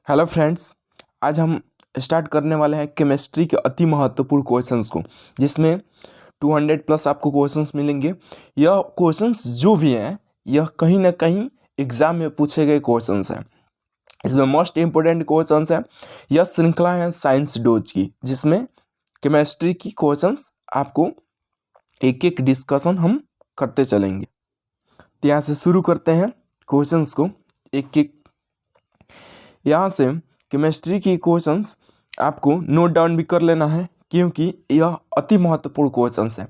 Hello friends, आज हम start करने वाले हैं केमिस्ट्री के अति महत्वपूर्ण क्वेश्चंस को, जिसमें 200 प्लस आपको क्वेश्चंस मिलेंगे। यह क्वेश्चंस जो भी हैं यह कहीं ना कहीं एग्जाम में पूछे गए क्वेश्चंस हैं। इसमें मोस्ट इम्पोर्टेंट क्वेश्चंस है। यह श्रृंखला है साइंस डोज की, जिसमें केमिस्ट्री की क्वेश्चंस आपको एक एक डिस्कशन हम करते चलेंगे। तो यहाँ से शुरू करते हैं क्वेश्चंस को एक एक। यहाँ से केमिस्ट्री की क्वेश्चंस आपको नोट डाउन भी कर लेना है, क्योंकि यह अति महत्वपूर्ण क्वेश्चंस है।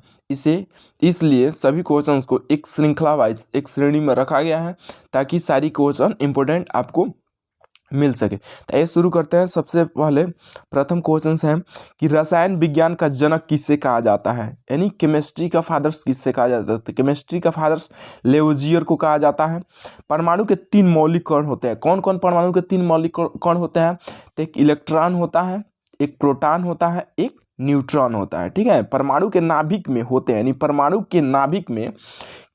इसलिए सभी क्वेश्चंस को एक श्रृंखला वाइज एक श्रेणी में रखा गया है, ताकि सारी क्वेश्चन इंपॉर्टेंट आपको मिल सके। तो ये शुरू करते हैं। सबसे पहले प्रथम क्वेश्चन है कि रसायन विज्ञान का जनक किससे कहा जाता है, यानी केमिस्ट्री का फादर्स किससे कहा जाता है। तो केमिस्ट्री का फादर्स लेवोजियर को कहा जाता है। परमाणु के 3 मौलिक कण होते हैं। कौन कौन परमाणु के 3 मौलिक कण होते हैं? तो एक इलेक्ट्रॉन होता है, एक प्रोटॉन होता है, एक न्यूट्रॉन होता है। ठीक है, परमाणु के नाभिक में होते हैं, यानी परमाणु के नाभिक में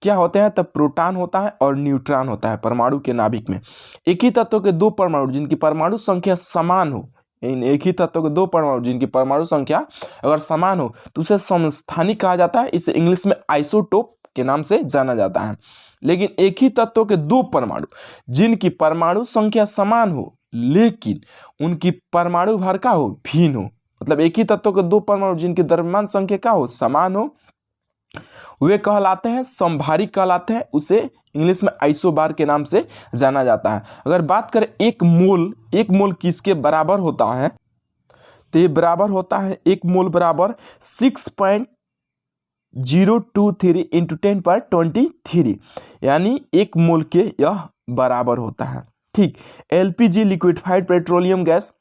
क्या होते हैं? तब प्रोटॉन होता है और न्यूट्रॉन होता है। परमाणु के नाभिक में एक ही तत्व के 2 परमाणु जिनकी परमाणु संख्या समान हो, एक ही तत्व के 2 परमाणु जिनकी परमाणु संख्या अगर समान हो तो उसे समस्थानिक कहा जाता है। इसे इंग्लिश में आइसोटोप के नाम से जाना जाता है। लेकिन एक ही तत्व के 2 परमाणु जिनकी परमाणु संख्या समान हो लेकिन उनकी परमाणु भर का हो भिन्न हो, मतलब एक ही तत्व के 2 परमाणु जिनकी द्रव्यमान संख्या का हो समान हो, वे कहलाते हैं समभारी कहलाते हैं। उसे इंग्लिश में आइसोबार के नाम से जाना जाता है। अगर बात करें एक मोल किसके बराबर होता है, तो ये बराबर होता है, एक मोल बराबर 6.023 इंटू 10⁻23, यानी एक मोल के यह बराबर होता है। ठीक, LPG liquefied petroleum gas,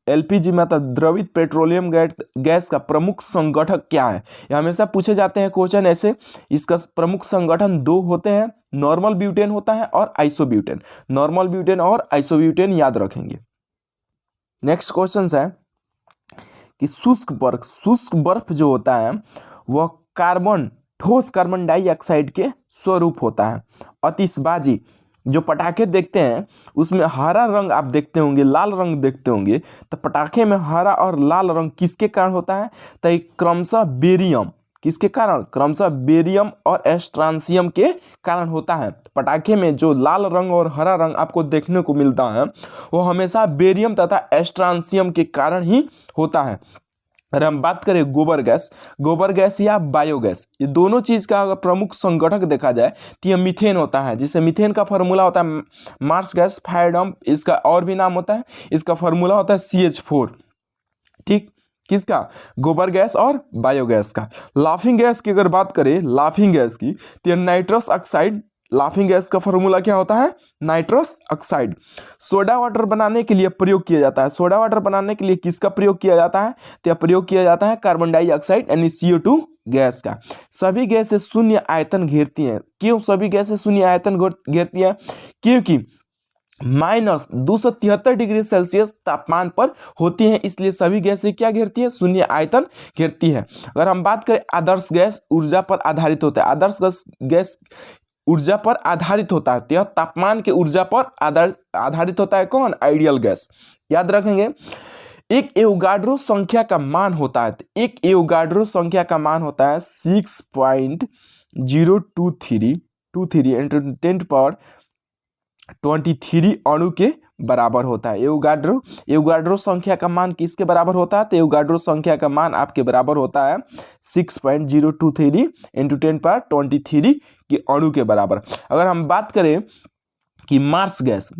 LPG मतलब द्रवित पेट्रोलियम गैस का प्रमुख संगठक क्या है? ये हमेशा पूछे जाते हैं क्वेश्चन ऐसे। इसका प्रमुख संगठन 2 होते हैं, नॉर्मल ब्यूटेन होता है और आइसोब्यूटेन। नॉर्मल ब्यूटेन और आइसोब्यूटेन याद रखेंगे। नेक्स्ट क्वेश्चन है कि शुष्क बर्फ जो होता है वह ठोस कार्बन डाइऑक्साइड के स्वरूप होता है। आतिशबाजी जो पटाखे देखते हैं उसमें हरा रंग आप देखते होंगे, लाल रंग देखते होंगे, तो पटाखे में हरा और लाल रंग किसके कारण होता है? तो क्रमशः बेरियम, किसके कारण? क्रमशः बेरियम और एस्ट्रांसियम के कारण होता है। पटाखे में जो लाल रंग और हरा रंग आपको देखने को मिलता है वो हमेशा बेरियम तथा एस्ट्रांसियम के कारण ही होता है। अगर हम बात करें गोबर गैस या बायोगैस, ये दोनों चीज़ का अगर प्रमुख संगठक देखा जाए तो ये मीथेन होता है, जिससे मीथेन का फार्मूला होता है मार्स गैस फायरडम्प, इसका और भी नाम होता है, इसका फार्मूला होता है CH4। ठीक, किसका? गोबर गैस और बायोगैस का। लाफिंग गैस की अगर बात करें, लाफिंग गैस की, तो नाइट्रस ऑक्साइड, लाफिंग गैस का फॉर्मूला क्या होता है? Nitrous oxide. सोडा वाटर बनाने के लिए प्रयोग किया जाता है। सोडा वाटर बनाने के लिए किसका प्रयोग किया जाता है? तो प्रयोग किया जाता है कार्बन डाइऑक्साइड यानी CO2 गैस का। सभी गैसें शून्य आयतन घेरती हैं। क्यों सभी गैसें शून्य आयतन घेरती हैं? क्योंकि -273 डिग्री सेल्सियस तापमान पर होती हैं, इसलिए सभी गैसें क्या घेरती है? शून्य आयतन घेरती है। अगर हम बात करें आदर्श गैस ऊर्जा पर आधारित होता है। आदर्श गैस ऊर्जा पर आधारित होता है, यह तापमान के ऊर्जा पर आधारित होता है। कौन? Ideal gas. याद रखेंगे, एक एवोगाड्रो संख्या का मान होता है, एक एवोगाड्रो संख्या का मान होता है 6.023 × 10⁻23 अणु के बराबर होता है। एवोगाड्रो संख्या का मान किसके बराबर होता है? तो एवोगाड्रो संख्या का मान आपके बराबर होता है 6.023 × 10⁻23 के अणु के बराबर। अगर हम बात करें कि मार्स गैस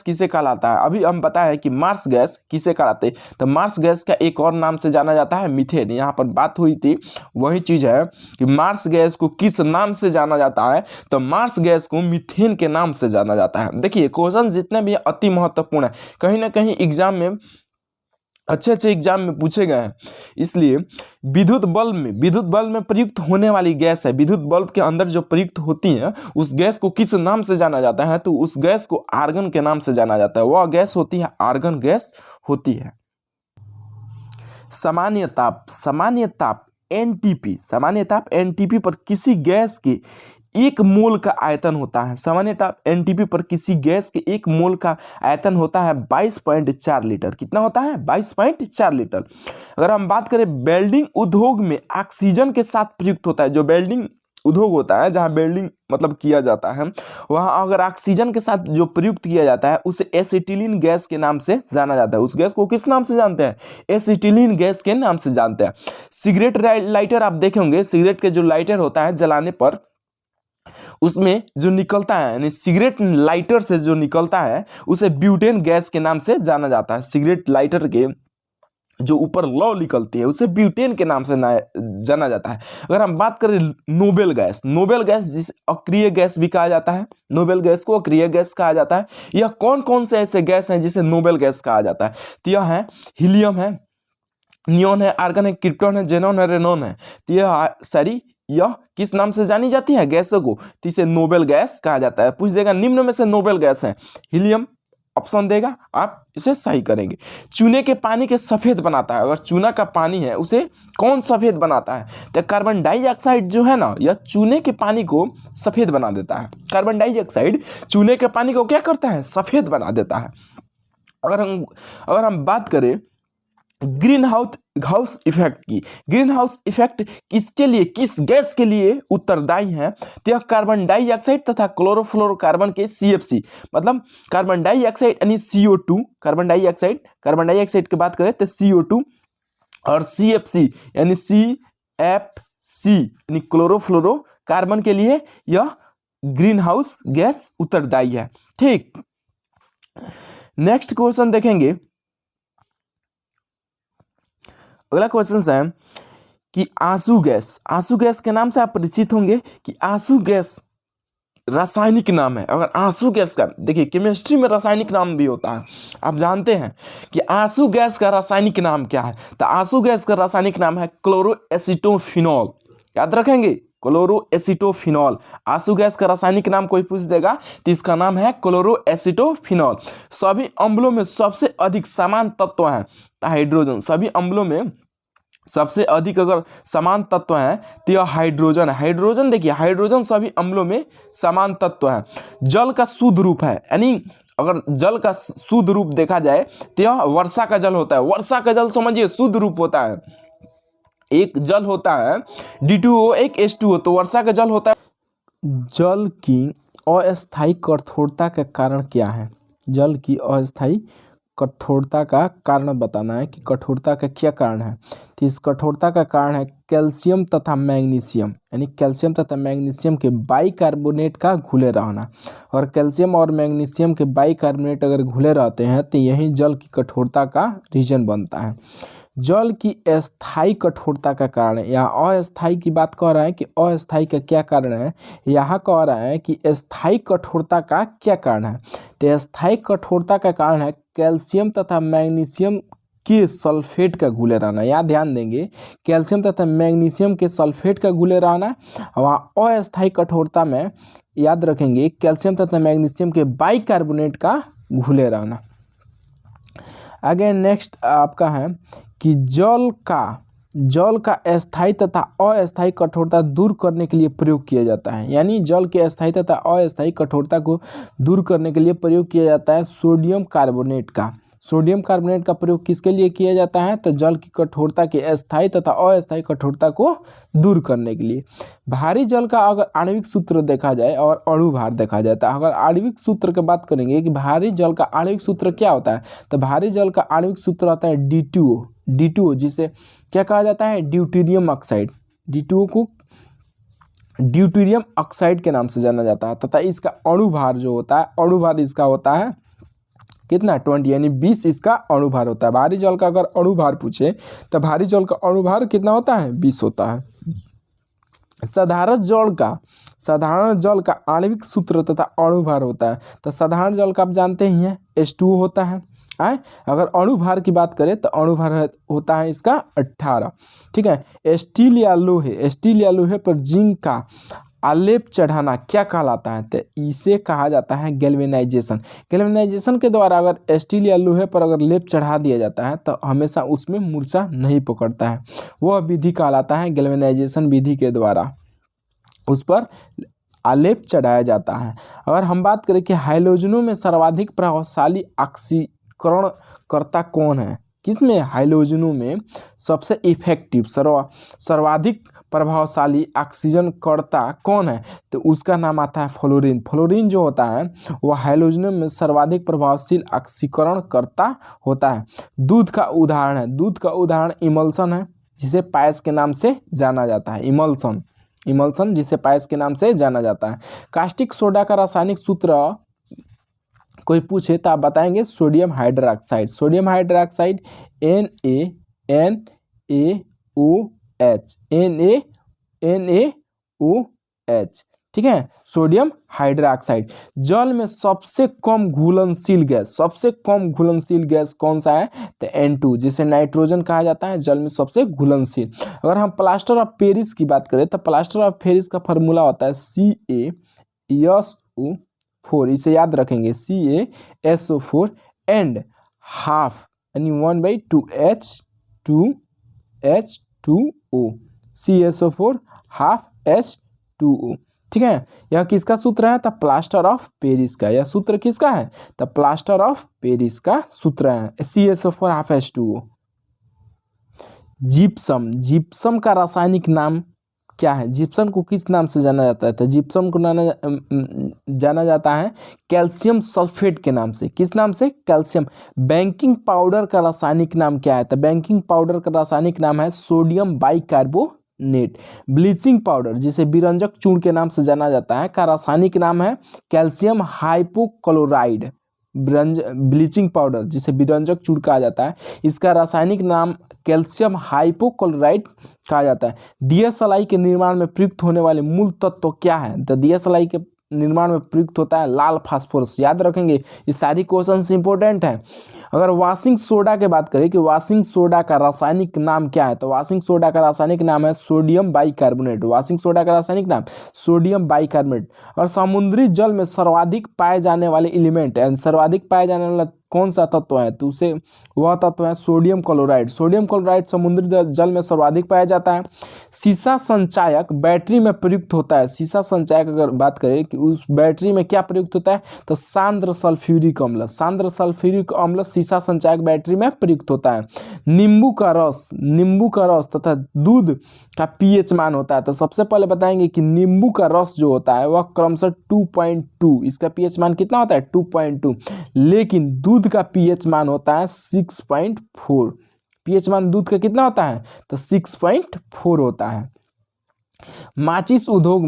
किसे कहलाता है, अभी हम पता है कि मार्स गैस किसे कहलाते हैं, तो मार्स गैस का एक और नाम से जाना जाता है मीथेन। यहाँ पर बात हुई थी, वही चीज है कि मार्स गैस को किस नाम से जाना जाता है, तो मार्स गैस को मीथेन के नाम से जाना जाता है। देखिए, क्वेश्चन जितने भी अति महत्वपूर्ण है, कहीं ना कहीं एग्जाम में अच्छे एग्जाम में पूछे गए हैं। इसलिए विद्युत बल्ब में प्रयुक्त होने वाली गैस है, विद्युत बल्ब के अंदर जो प्रयुक्त होती है उस गैस को किस नाम से जाना जाता है? तो उस गैस को आर्गन के नाम से जाना जाता है। वह गैस होती है आर्गन गैस होती है। सामान्य ताप NTP पर किसी गैस की 1 मोल का आयतन होता है। सामान्यतः एनटीपी पर किसी गैस के 1 मोल का आयतन होता है 22.4 लीटर। कितना होता है? 22.4 लीटर। अगर हम बात करें वेल्डिंग उद्योग में ऑक्सीजन के साथ प्रयुक्त होता है, जो वेल्डिंग उद्योग होता है जहाँ वेल्डिंग मतलब किया जाता है, वहाँ अगर ऑक्सीजन के साथ जो प्रयुक्त किया जाता है उसे एसिटिलीन गैस के नाम से जाना जाता है। उस गैस को किस नाम से जानते हैं? एसिटिलीन गैस के नाम से जानते हैं। सिगरेट लाइटर आप देखे होंगे, सिगरेट के जो लाइटर होता है जलाने पर उसमें जो निकलता है, यानी सिगरेट लाइटर से जो निकलता है उसे ब्यूटेन गैस के नाम से जाना जाता है। सिगरेट लाइटर के जो ऊपर लौ निकलती है उसे ब्यूटेन के नाम से जाना जाता है। अगर हम बात करें नोबेल गैस, नोबेल गैस जिसे अक्रिय गैस भी कहा जाता है, नोबेल गैस को अक्रिय गैस कहा जाता है। यह कौन कौन से ऐसे गैस हैं जिसे नोबेल गैस कहा जाता है? तो यह है हीलियम है, नियॉन है, आर्गन है, क्रिप्टॉन है, जेनॉन है, रेनॉन है। तो यह सारी यह किस नाम से जानी जाती है गैसों को? तो इसे नोबेल गैस कहा जाता है। पूछ देगा निम्न में से नोबेल गैस है, हीलियम ऑप्शन देगा, आप इसे सही करेंगे। चूने के पानी के सफ़ेद बनाता है। अगर चूना का पानी है उसे कौन सफ़ेद बनाता है? तो कार्बन डाइऑक्साइड जो है ना, यह चूने के पानी को सफ़ेद बना देता है। कार्बन डाइऑक्साइड चूने के पानी को क्या करता है? सफ़ेद बना देता है। अगर हम बात करें ग्रीन हाउस इफेक्ट की, ग्रीन हाउस इफेक्ट किसके लिए, किस गैस के लिए उत्तरदायी है? तो यह कार्बन डाइऑक्साइड तथा क्लोरोफ्लोरोकार्बन के CFC, मतलब कार्बन डाइऑक्साइड यानी CO2, कार्बन डाइऑक्साइड की बात करें तो CO2 और CFC यानी CFC यानी क्लोरोफ्लोरोकार्बन के लिए यह ग्रीन हाउस गैस उत्तरदायी है। ठीक, नेक्स्ट क्वेश्चन देखेंगे। अगला क्वेश्चन है कि आंसू गैस के नाम से आप परिचित होंगे कि आंसू गैस रासायनिक नाम है। अगर आंसू गैस का, देखिए केमिस्ट्री में रासायनिक नाम भी होता है, आप जानते हैं कि आंसू गैस का रासायनिक नाम क्या है? तो आंसू गैस का रासायनिक नाम है क्लोरोएसिटोफिनॉल। याद रखेंगे, क्लोरोएसिटोफिनॉल। आंसू गैस का रासायनिक नाम कोई पूछ देगा तो इसका नाम है क्लोरोएसिटोफिनॉल। सभी अम्लों में सबसे अधिक समान तत्व है हाइड्रोजन। सभी अम्लों में सबसे अधिक अगर समान तत्व है तो यह हाइड्रोजन है। हाइड्रोजन देखिए, हाइड्रोजन सभी अम्लों में समान तत्व है। जल का शुद्ध रूप है, यानी अगर जल का शुद्ध रूप देखा जाए तो यह वर्षा का जल होता है। वर्षा का जल समझिए शुद्ध रूप होता है। एक जल होता है D2O, एक H2O, तो वर्षा का जल होता है। जल की अस्थायी कठोरता का कारण क्या है? जल की अस्थायी कठोरता का कारण बताना है कि कठोरता का क्या कारण है। तो इस कठोरता का कारण है कैल्शियम तथा मैग्नीशियम, यानी कैल्शियम तथा मैग्नीशियम के बाइकार्बोनेट का घुले रहना। और कैल्शियम और मैग्नीशियम के बाइकार्बोनेट अगर घुले रहते हैं तो यही जल की कठोरता का रीजन बनता है। जल की अस्थायी कठोरता का कारण है, यहाँ अस्थायी की बात कह रहा है कि अस्थायी का क्या कारण है, यहाँ कह रहा है कि अस्थायी कठोरता का क्या कारण है। तो अस्थायी कठोरता का कारण है कैल्शियम तथा मैग्नीशियम के सल्फेट का घुले रहना। यहाँ ध्यान देंगे, कैल्शियम तथा मैग्नीशियम के सल्फेट का घुले रहना। वहाँ अस्थायी कठोरता में याद रखेंगे कैल्शियम तथा मैग्नीशियम के बाइकार्बोनेट का घुले रहना। आगे नेक्स्ट आपका है कि जल का अस्थायी तथा अस्थायी कठोरता दूर करने के लिए प्रयोग किया जाता है। यानी जल के अस्थायी तथा अस्थायी कठोरता को दूर करने के लिए प्रयोग किया जाता है सोडियम कार्बोनेट का। सोडियम कार्बोनेट का प्रयोग किसके लिए किया जाता है? तो जल की कठोरता के अस्थायी तथा अस्थायी कठोरता को दूर करने के लिए। भारी जल का अगर आणविक सूत्र देखा जाए और अणु भार देखा जाए, तो अगर आणविक सूत्र की बात करेंगे कि भारी जल का आणविक सूत्र क्या होता है, तो भारी जल का आणविक सूत्र होता है D2O, जिसे क्या कहा जाता है? Deuterium oxide. D2O को ड्यूटेरियम ऑक्साइड के नाम से जाना जाता है। तथा इसका अणु भार जो होता है, अणु भार इसका होता है कितना? 20, यानी 20 इसका अणु भार होता है। भारी जल का अगर अणु भार पूछे तो भारी जल का अणु भार कितना होता है? 20 होता है। साधारण जल का आणविक सूत्र तथा अणु भार होता है। तो साधारण जल का आप जानते ही हैं H2O होता है। अगर अणु भार की बात करें तो अणु भार होता है इसका 18। ठीक है। स्टील या लोहे पर जिंक का आलेप चढ़ाना क्या कहलाता है? तो इसे कहा जाता है गैल्वेनाइजेशन। गैल्वेनाइजेशन के द्वारा अगर स्टील या लोहे पर अगर लेप चढ़ा दिया जाता है तो हमेशा उसमें मूर्छा नहीं पकड़ता है। वह विधि कहलाता है गैल्वेनाइजेशन विधि के द्वारा उस पर आलेप चढ़ाया जाता है। अगर हम बात करें कि हाइलोजनों में सर्वाधिक प्रभावशाली ऑक्सीकरणकर्ता कौन है, किसमें हाइलोजनों में सबसे इफेक्टिव सर्वाधिक प्रभावशाली ऑक्सीजनकर्ता कौन है, तो उसका नाम आता है फ्लोरीन। फ्लोरीन जो होता है वह हाइलोजनों में सर्वाधिक प्रभावशील ऑक्सीकरणकर्ता होता है। दूध का उदाहरण है, दूध का उदाहरण इमल्सन है, जिसे पायस के नाम से जाना जाता है। इमल्सन जिसे पायस के नाम से जाना जाता है। कास्टिक सोडा का रासायनिक सूत्र कोई पूछे तो आप बताएंगे sodium hydroxide. Sodium hydroxide NaOH, ठीक है, सोडियम हाइड्रोक्साइड। जल में सबसे कम घुलनशील गैस कौन सा है, तो N2, जिसे नाइट्रोजन कहा जाता है, जल में सबसे घुलनशील। अगर हम प्लास्टर ऑफ पेरिस की बात करें तो प्लास्टर ऑफ पेरिस का फार्मूला होता है CaSO4, इसे याद रखेंगे, CaSO4 एंड हाफ यानी 1/2H2O, CaSO4 हाफ H2O, ठीक है। यह किसका सूत्र है, तो प्लास्टर ऑफ पेरिस का। यह सूत्र किसका है, तो प्लास्टर ऑफ पेरिस का सूत्र है, CaSO4 हाफ H2O। जिप्सम का रासायनिक नाम क्या है, जिप्सम को किस नाम से जाना जाता है, तो जिप्सम को जाना जाता है कैल्शियम सल्फेट के नाम से। किस नाम से, कैल्शियम। बेकिंग पाउडर का रासायनिक नाम क्या है, तो बेकिंग पाउडर का रासायनिक नाम है सोडियम बाइकार्बोनेट। ब्लीचिंग पाउडर, जिसे विरंजक चूर्ण के नाम से जाना जाता है, का रासायनिक नाम है कैल्शियम हाइपोक्लोराइड। ब्लीचिंग पाउडर जिसे विरंजक चूर्ण कहा जाता है, इसका रासायनिक नाम कैल्शियम हाइपोक्लोराइड कहा जाता है। DSLI के निर्माण में प्रयुक्त होने वाले मूल तत्व क्या है, तो DSLI के निर्माण में प्रयुक्त होता है लाल फास्फोरस। याद रखेंगे, ये सारी क्वेश्चंस इंपॉर्टेंट हैं। अगर वाशिंग सोडा की बात करें कि वाशिंग सोडा का रासायनिक नाम क्या है, तो वाशिंग सोडा का रासायनिक नाम है सोडियम बाइकार्बोनेट। वाशिंग सोडा का रासायनिक नाम सोडियम बाइकार्बोनेट। और समुद्री जल में सर्वाधिक पाए जाने वाले एलिमेंट एंड सर्वाधिक पाए जाने वाला कौन सा तत्व है, तो उसे वह तत्व है सोडियम क्लोराइड। सोडियम क्लोराइड समुद्री जल में सर्वाधिक पाया जाता है। सीसा संचायक बैटरी में प्रयुक्त होता है। सीसा संचायक अगर बात करें कि उस बैटरी में क्या प्रयुक्त होता है, तो सांद्र सल्फ्यूरिक अम्ल सीसा संचायक बैटरी में प्रयुक्त होता है। नींबू का रस तथा दूध का pH मान होता है, तो सबसे पहले बताएंगे कि नींबू का रस जो होता है वह क्रमशः 2.2, इसका pH मान कितना होता है, 2.2, लेकिन दूध का pH मान होता है 6.4। pH मान दूध का कितना होता है, तो 6.4 होता है। माचिस उद्योग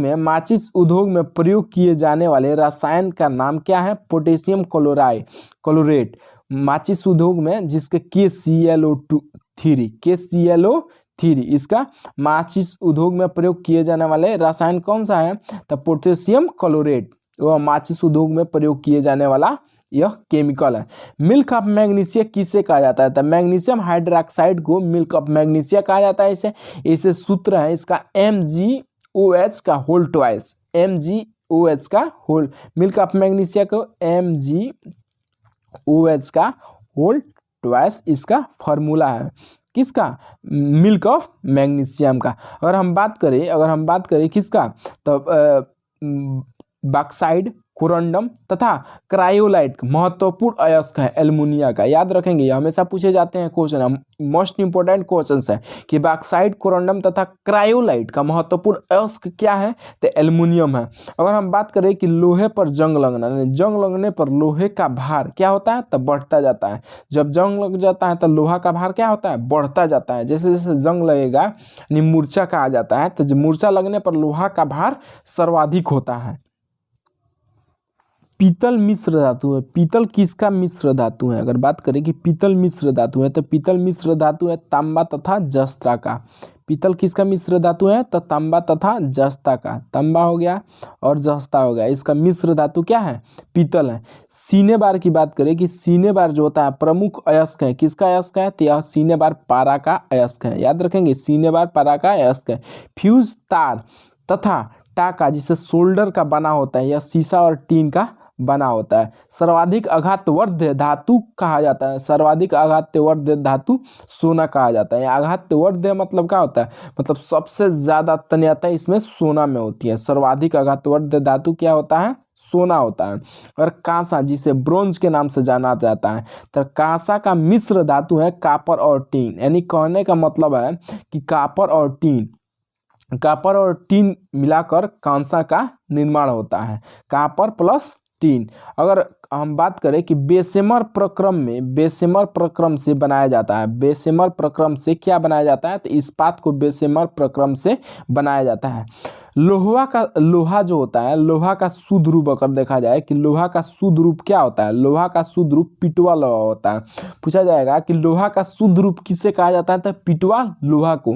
में प्रयोग किए जाने वाले रसायन का नाम क्या है, पोटेशियम क्लोरेट। माचिस उद्योग में जिसके KClO3, इसका माचिस उद्योग में प्रयोग किए जाने वाले रसायन कौन सा है, तो पोटेशियम क्लोरेट, वह माचिस उद्योग में प्रयोग किए जाने वाला यह केमिकल है। मिल्क ऑफ मैग्नीशिया किसे कहा जाता है, तो मैग्नीशियम हाइड्रोक्साइड को मिल्क ऑफ मैग्नीशिया कहा जाता है। इसे सूत्र है इसका MgOH का होल ट्वाइस, MgOH का होल, मिल्क ऑफ मैग्नीशिया को MgOH का होल ट्वाइस इसका फॉर्मूला है, किसका, मिल्क ऑफ मैग्नीशियम का। अगर हम बात करें किसका, तो बॉक्साइड, कोरंडम तथा क्रायोलाइट महत्वपूर्ण अयस्क है एल्युमिनिया का। याद रखेंगे, ये हमेशा पूछे जाते हैं क्वेश्चन, मोस्ट इंपोर्टेंट क्वेश्चंस है कि बॉक्साइड, कोरंडम तथा क्रायोलाइट का महत्वपूर्ण अयस्क क्या है, तो एल्युमिनियम है। अगर हम बात करें कि लोहे पर जंग लगने पर लोहे का भार क्या होता है, तो बढ़ता जाता है। जब जंग लग जाता है तो लोहा का भार क्या होता है, बढ़ता जाता है। जैसे जैसे जंग लगेगा यानी मूर्छा कहा जाता है, तो मूर्छा लगने पर लोहा का भार सर्वाधिक होता है। पीतल मिश्र धातु है। पीतल किसका मिश्र धातु है, अगर बात करें कि पीतल मिश्र धातु है, तो पीतल मिश्र धातु है तांबा तथा जस्ता का। पीतल किसका मिश्र धातु है, तो तांबा तथा जस्ता का। तांबा हो गया और जस्ता हो गया, इसका मिश्र धातु क्या है, पीतल है। सीने बार की बात करें कि सीने बार जो होता है प्रमुख अयस्क है, किसका अयस्क है, तो यह सीने बार पारा का अयस्क है। याद रखेंगे, सीने बार पारा का अयस्क है। फ्यूज तार तथा टाका जिसे सोल्डर का बना होता है, यह सीसा और टीन का बना होता है। सर्वाधिक आघातवर्ध धातु कहा जाता है, सर्वाधिक आघातवर्ध धातु सोना कहा जाता है। आघातवर्ध मतलब क्या होता है, मतलब सबसे ज़्यादा तन्यता इसमें सोना में होती है। सर्वाधिक आघातवर्ध धातु क्या होता है, सोना होता है। और कांसा, जिसे ब्रोंज के नाम से जाना जाता है, तो कांसा का मिश्र धातु है कापर और टीन। यानी कहने का मतलब है कि कापर और टीन मिलाकर कांसा का निर्माण होता है, कापर प्लस टीन। अगर हम बात करें कि बेशेमर प्रक्रम से बनाया जाता है, बेशेमर प्रक्रम से क्या बनाया जाता है, तो इस्पात को बेशेमर प्रक्रम से बनाया जाता है। लोहा जो होता है, लोहा का शुद्ध रूप अगर देखा जाए कि लोहा का शुद्ध रूप क्या होता है, लोहा का शुद्ध रूप पिटवा लोहा होता है। पूछा जाएगा कि लोहा का शुद्ध रूप किसे कहा जाता है, तो पिटवा लोहा को।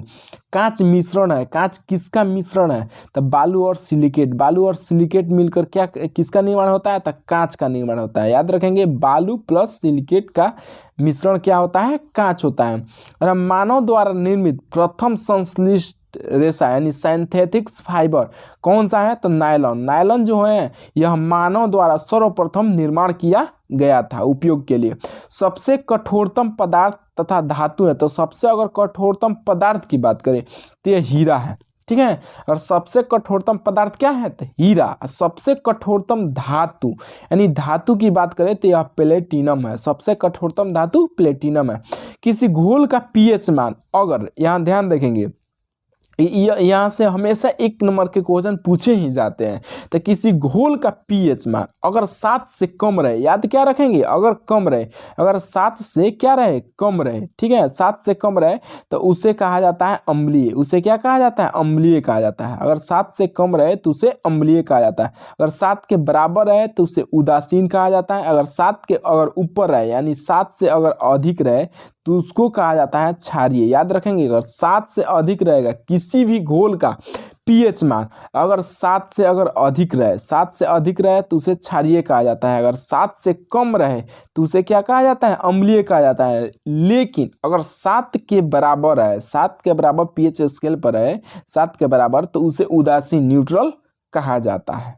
कांच मिश्रण है, कांच किसका मिश्रण है, तो बालू और सिलिकेट मिलकर क्या किसका निर्माण होता है, तो कांच का निर्माण होता है। याद रखेंगे, बालू प्लस सिलिकेट का मिश्रण क्या होता है, कांच होता है। और मानव द्वारा निर्मित प्रथम संश्लिष्ट रेशा यानी सिंथेटिक्स फाइबर कौन सा है, तो नायलॉन जो है यह मानव द्वारा सर्वप्रथम निर्माण किया गया था उपयोग के लिए। सबसे कठोरतम पदार्थ तथा धातु है, तो सबसे अगर कठोरतम पदार्थ की बात करें तो यह हीरा है, ठीक है। और सबसे कठोरतम पदार्थ क्या है, तो हीरा। सबसे कठोरतम धातु यानी धातु की बात करें तो यह प्लेटिनम है, सबसे कठोरतम धातु प्लेटिनम है। किसी घोल का पीएच मान, अगर यहाँ ध्यान देखेंगे यहाँ से हमेशा 1 नंबर के क्वेश्चन पूछे ही जाते हैं। तो किसी घोल का पीएच मान अगर 7 से कम रहे, याद क्या रखेंगे, अगर कम रहे, अगर 7 से क्या रहे, कम रहे, ठीक है, 7 से कम रहे तो उसे कहा जाता है अम्लीय। उसे क्या कहा जाता है, अम्लीय कहा जाता है। अगर 7 से कम रहे तो उसे अम्लीय कहा जाता है। अगर 7 के बराबर रहे तो उसे उदासीन कहा जाता है। अगर 7 के अगर ऊपर रहे यानी 7 से अगर अधिक रहे तो उसको कहा जाता है क्षारीय। याद रखेंगे, अगर 7 से अधिक रहेगा किसी भी घोल का पीएच मान, अगर 7 से अगर अधिक रहे, 7 से अधिक रहे तो उसे क्षारीय कहा जाता है। अगर 7 से कम रहे तो उसे क्या कहा जाता है, अम्लीय कहा जाता है। लेकिन अगर 7 के बराबर है, 7 के बराबर पीएच स्केल पर है, 7 के बराबर, तो उसे उदासीन न्यूट्रल कहा जाता है।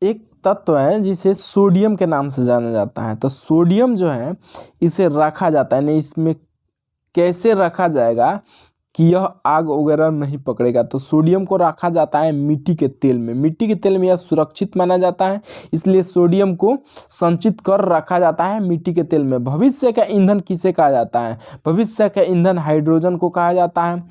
एक तत्व है जिसे सोडियम के नाम से जाना जाता है। तो सोडियम जो है इसे रखा जाता है, नहीं इसमें कैसे रखा जाएगा कि यह आग वगैरह नहीं पकड़ेगा, तो सोडियम को रखा जाता है मिट्टी के तेल में। मिट्टी के तेल में यह सुरक्षित माना जाता है, इसलिए सोडियम को संचित कर रखा जाता है मिट्टी के तेल में। भविष्य का ईंधन किसे कहा जाता है, भविष्य का ईंधन हाइड्रोजन को कहा जाता है।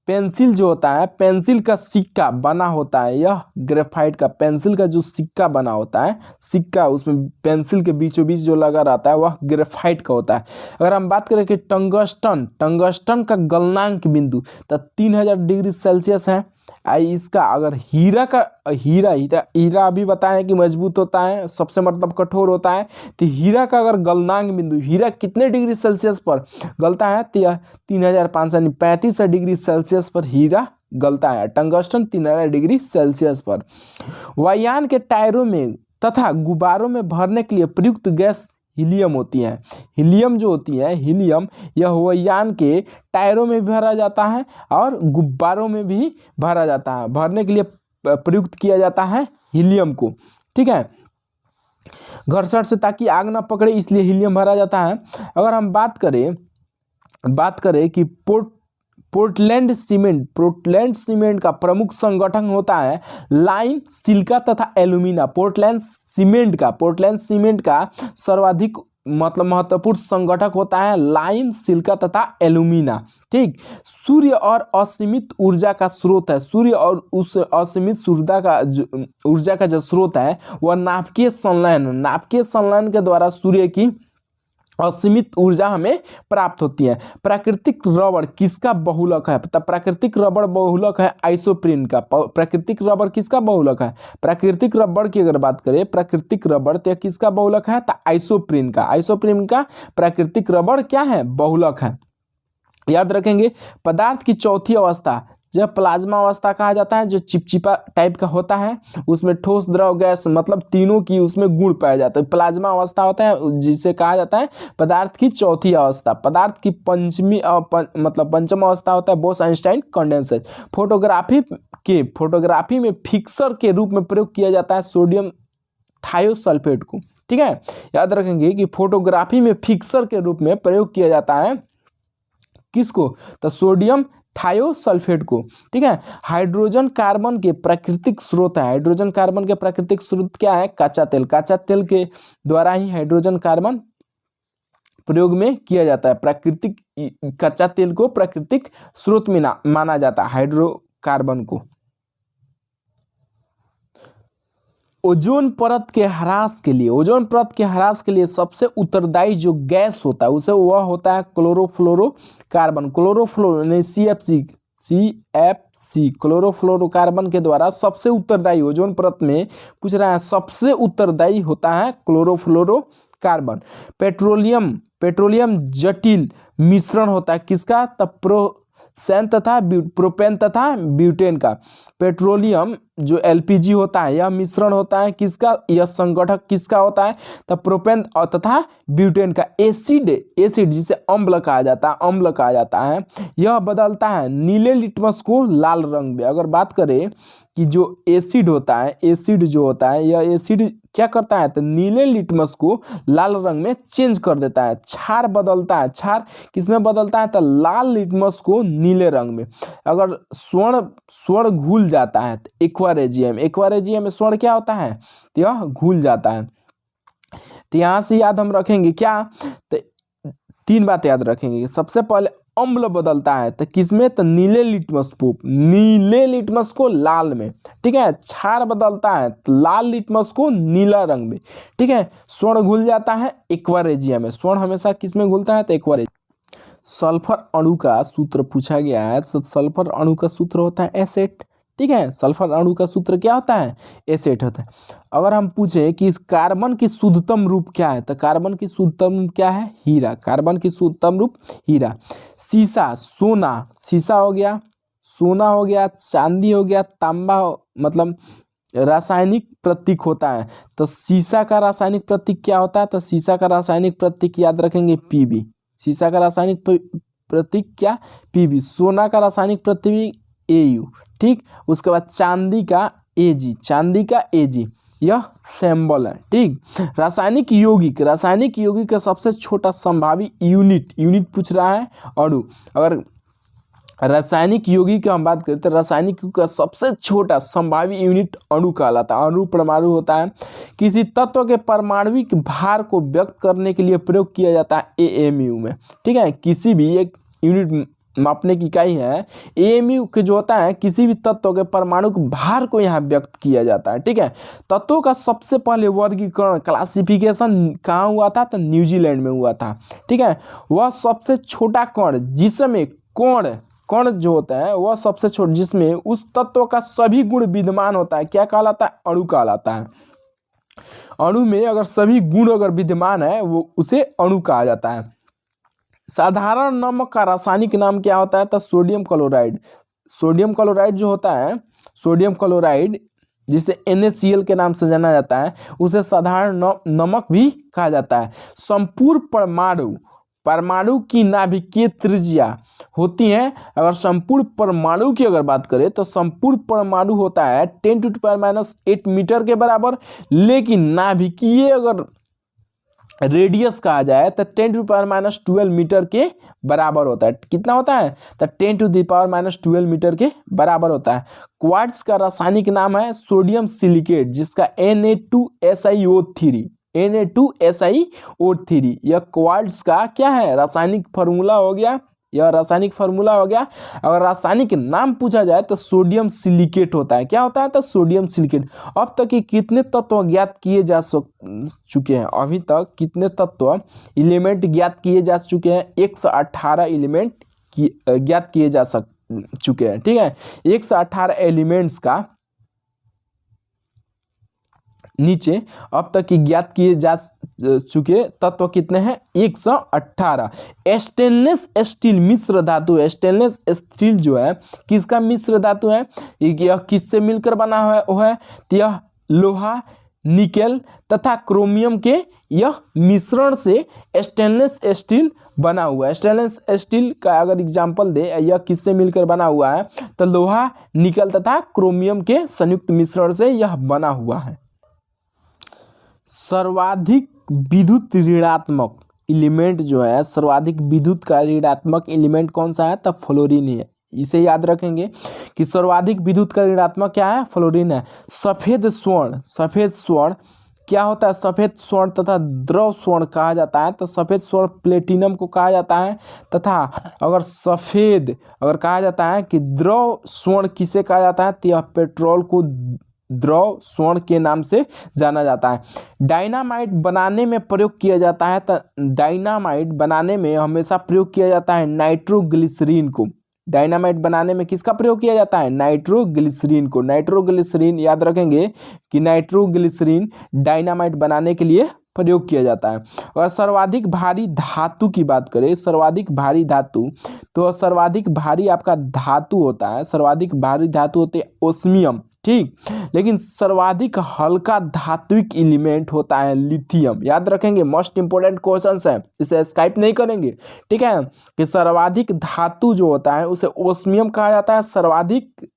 पेंसिल जो होता है, पेंसिल का सिक्का बना होता है, यह ग्रेफाइट का, पेंसिल का जो सिक्का बना होता है, सिक्का उसमें पेंसिल के बीचों बीच जो लगा रहता है वह ग्रेफाइट का होता है। अगर हम बात करें कि टंगस्टन का गलनांक बिंदु तो 3000 डिग्री सेल्सियस है। इसका अगर हीरा अभी बताएं कि मजबूत होता है, सबसे मतलब कठोर होता है, तो हीरा का अगर गलनांक बिंदु, हीरा कितने डिग्री सेल्सियस पर गलता है, 3500 डिग्री सेल्सियस पर हीरा गलता है। टंगस्टन 3000 डिग्री सेल्सियस पर। वायुयान के टायरों में तथा गुब्बारों में भरने के लिए प्रयुक्त गैस हीलियम होती है। हीलियम जो होती है, हीलियम यह वायुयान के टायरों में भी भरा जाता है और गुब्बारों में भी भरा जाता है। भरने के लिए प्रयुक्त किया जाता है हीलियम को, ठीक है, घर्षण से ताकि आग ना पकड़े, इसलिए हीलियम भरा जाता है। अगर हम बात करें कि पोर्टलैंड सीमेंट का प्रमुख संगठन होता है लाइम, सिलिका तथा एल्यूमिना। पोर्टलैंड सीमेंट का सर्वाधिक मतलब महत्वपूर्ण संगठक होता है लाइम, सिलिका तथा एल्यूमिना, ठीक। सूर्य और असीमित ऊर्जा का स्रोत है, सूर्य और उस असीमित ऊर्जा का जो स्रोत है वह नाभिकीय संलयन के द्वारा सूर्य की असीमित ऊर्जा हमें प्राप्त होती है। प्राकृतिक रबड़ किसका बहुलक है, तो प्राकृतिक रबड़ बहुलक है आइसोप्रीन का। प्राकृतिक रबड़ किसका बहुलक है, प्राकृतिक रबड़ की अगर बात करें, प्राकृतिक रबड़ तो किसका बहुलक है, तो आइसोप्रीन का प्राकृतिक रबड़ क्या है, बहुलक है। याद रखेंगे, पदार्थ की चौथी अवस्था जब प्लाज्मा अवस्था कहा जाता है, जो चिपचिपा टाइप का होता है, उसमें ठोस, द्रव, गैस मतलब तीनों की उसमें गुण पाया जाता है। प्लाज्मा अवस्था होता है जिसे कहा जाता है पदार्थ की चौथी अवस्था। पदार्थ की मतलब पंचम अवस्था होता है बोस-आइंस्टाइन कंडेंसर। फोटोग्राफी में फिक्सर के रूप में प्रयोग किया जाता है सोडियम थायोसल्फेट को। ठीक है, याद रखेंगे कि फोटोग्राफी में फिक्सर के रूप में प्रयोग किया जाता है किसको, तो सोडियम थायोसल्फेट को। ठीक है, हाइड्रोजन कार्बन के प्राकृतिक स्रोत है। हाइड्रोजन कार्बन के प्राकृतिक स्रोत क्या है, कच्चा तेल। कच्चा तेल के द्वारा ही हाइड्रोजन कार्बन प्रयोग में किया जाता है। प्राकृतिक कच्चा तेल को प्राकृतिक स्रोत में माना जाता है हाइड्रोकार्बन को। ओजोन परत के ह्रास के लिए सबसे उत्तरदायी जो गैस होता है उसे वह होता है क्लोरोफ्लोरोकार्बन। CFC क्लोरोफ्लोरोकार्बन के द्वारा सबसे उत्तरदायी, ओजोन परत में पूछ रहा है, सबसे उत्तरदायी होता है क्लोरोफ्लोरोकार्बन। पेट्रोलियम जटिल मिश्रण होता है किसका, प्रोपेन तथा ब्यूटेन का। पेट्रोलियम जो LPG होता है यह मिश्रण होता है किसका, यह संगठक किसका होता है, तो प्रोपेन तथा ब्यूटेन का। एसिड जिसे अम्ल कहा जाता है, यह बदलता है नीले लिटमस को लाल रंग में। अगर बात करें कि जो एसिड जो होता है यह एसिड क्या करता है, तो नीले लिटमस को लाल रंग में चेंज कर देता है। क्षार बदलता है, क्षार किसमें बदलता है, तो लाल लिटमस को नीले रंग में। अगर स्वर्ण घुल जाता है तो एक्वारेजियम में स्वर्ण क्या होता है, तो यह घुल जाता है। तो यहाँ से याद हम रखेंगे क्या, तो 3 बात याद रखेंगे। सबसे पहले अम्ल बदलता है तो किसमें, तो नीले लिटमस को लाल में। ठीक है, क्षार बदलता है तो लाल लिटमस को नीला रंग में। ठीक है, स्वर्ण घुल जाता है एक्वारेजियम में। स्वर्ण हमेशा किसमें घुलता है, तो एक्वारेजियम। सल्फर अणु का सूत्र पूछा गया है, तो सल्फर अणु का सूत्र होता है एसेट। ठीक है, सल्फर अणु का सूत्र क्या होता है, एसेट होता है। अगर हम पूछें कि इस कार्बन की शुद्धतम रूप क्या है, तो कार्बन की शुद्धतम रूप क्या है, हीरा। कार्बन की शुद्धतम रूप हीरा। शीशा हो गया, सोना हो गया, चांदी हो गया, तांबा मतलब रासायनिक प्रतीक होता है। तो शीशा का रासायनिक प्रतीक क्या होता है, तो शीशा का रासायनिक प्रतीक याद रखेंगे Pb। शीशा का रासायनिक प्रतीक क्या, Pb। सोना का रासायनिक प्रतीक Au। ठीक, उसके बाद चांदी का Ag, यह सिंबल है। ठीक, रासायनिक यौगिक का सबसे छोटा संभावी यूनिट पूछ रहा है अणु। अगर रासायनिक यौगिक की हम बात करें तो रासायनिक का सबसे छोटा संभावी यूनिट अणु कहलाता है। अणु परमाणु होता है, किसी तत्व के परमाणविक भार को व्यक्त करने के लिए प्रयोग किया जाता है AMU में। ठीक है, किसी भी एक यूनिट मापने की इकाई है AMU के जो होता है, किसी भी तत्व के परमाणु के भार को यहाँ व्यक्त किया जाता है। ठीक है, तत्वों का सबसे पहले वर्गीकरण क्लासिफिकेशन कहाँ हुआ था, तो न्यूजीलैंड में हुआ था। ठीक है, वह सबसे छोटा कण जिसमें कण जो होता है वह सबसे छोटा, जिसमें उस तत्व का सभी गुण विद्यमान होता है, क्या कहलाता है, अणु कहलाता है। अणु में अगर सभी गुण अगर विद्यमान है वो उसे अणु कहा जाता है। साधारण नमक का रासायनिक नाम क्या होता है, तो सोडियम क्लोराइड जो होता है, सोडियम क्लोराइड जिसे NaCl के नाम से जाना जाता है, उसे साधारण नमक भी कहा जाता है। संपूर्ण परमाणु की नाभिकीय त्रिज्या होती है। अगर संपूर्ण परमाणु की अगर बात करें तो संपूर्ण परमाणु होता है 10⁻⁸ मीटर के बराबर, लेकिन नाभिकीय अगर रेडियस कहा जाए तो 10⁻12 मीटर के बराबर होता है। कितना होता है, तो 10⁻12 मीटर के बराबर होता है। क्वार्ट्ज का रासायनिक नाम है सोडियम सिलिकेट, जिसका Na2SiO3 यह क्वार्ट्ज का क्या है, रासायनिक फार्मूला हो गया। अगर रासायनिक नाम पूछा जाए तो सोडियम सिलिकेट होता है। क्या होता है, तो सोडियम सिलिकेट। अब तक ये कितने तत्व ज्ञात किए जा चुके हैं, अभी तक कितने तत्व एलिमेंट ज्ञात किए जा चुके हैं, 118 एलिमेंट ज्ञात किए जा चुके हैं। ठीक है, 118 एलिमेंट्स का नीचे अब तक ज्ञात किए जा चुके तत्व कितने हैं? 118। स्टेनलेस स्टील मिश्र धातु है। स्टेनलेस स्टील जो है किसका मिश्र धातु है? यह किससे मिलकर बना हुआ है? तो यह लोहा, निकेल तथा क्रोमियम के यह मिश्रण से स्टेनलेस स्टील बना हुआ है। स्टेनलेस स्टील का अगर एग्जांपल दे, यह किससे मिलकर बना हुआ है? तो लोहा, निकेल तथा क्रोमियम के संयुक्त मिश्रण से यह बना हुआ है। सर्वाधिक विद्युत ऋणात्मक एलिमेंट जो है, सर्वाधिक विद्युत का ऋणात्मक एलिमेंट कौन सा है? तो फ्लोरीन है। इसे याद रखेंगे कि सर्वाधिक विद्युत का ऋणात्मक क्या है? फ्लोरीन है। सफेद स्वर्ण, सफेद स्वर्ण क्या होता है? सफेद स्वर्ण तथा द्रव स्वर्ण कहा जाता है। तो सफेद स्वर्ण प्लेटिनम को कहा जाता है, तथा अगर कहा जाता है कि द्रव स्वर्ण किसे कहा जाता है? तो यह पेट्रोल को द्रव स्वर्ण के नाम से जाना जाता है। डायनामाइट बनाने में प्रयोग किया जाता है। तो डायनामाइट बनाने में हमेशा प्रयोग किया जाता है नाइट्रोग्लिसरीन को। डायनामाइट बनाने में किसका प्रयोग किया जाता है? नाइट्रोग्लिसरीन को। नाइट्रोग्लिसरीन याद रखेंगे कि नाइट्रोग्लिसरीन डायनामाइट बनाने के लिए प्रयोग किया जाता है। और सर्वाधिक भारी धातु की बात करें, सर्वाधिक भारी धातु, तो सर्वाधिक भारी आपका धातु होता है, सर्वाधिक भारी धातु होते हैं ओस्मियम, ठीक। लेकिन सर्वाधिक हल्का धात्विक एलिमेंट होता है लिथियम। याद रखेंगे, मोस्ट इंपोर्टेंट क्वेश्चंस है, इसे स्किप नहीं करेंगे, ठीक है। कि सर्वाधिक धातु जो होता है उसे ओस्मियम कहा जाता है। सर्वाधिक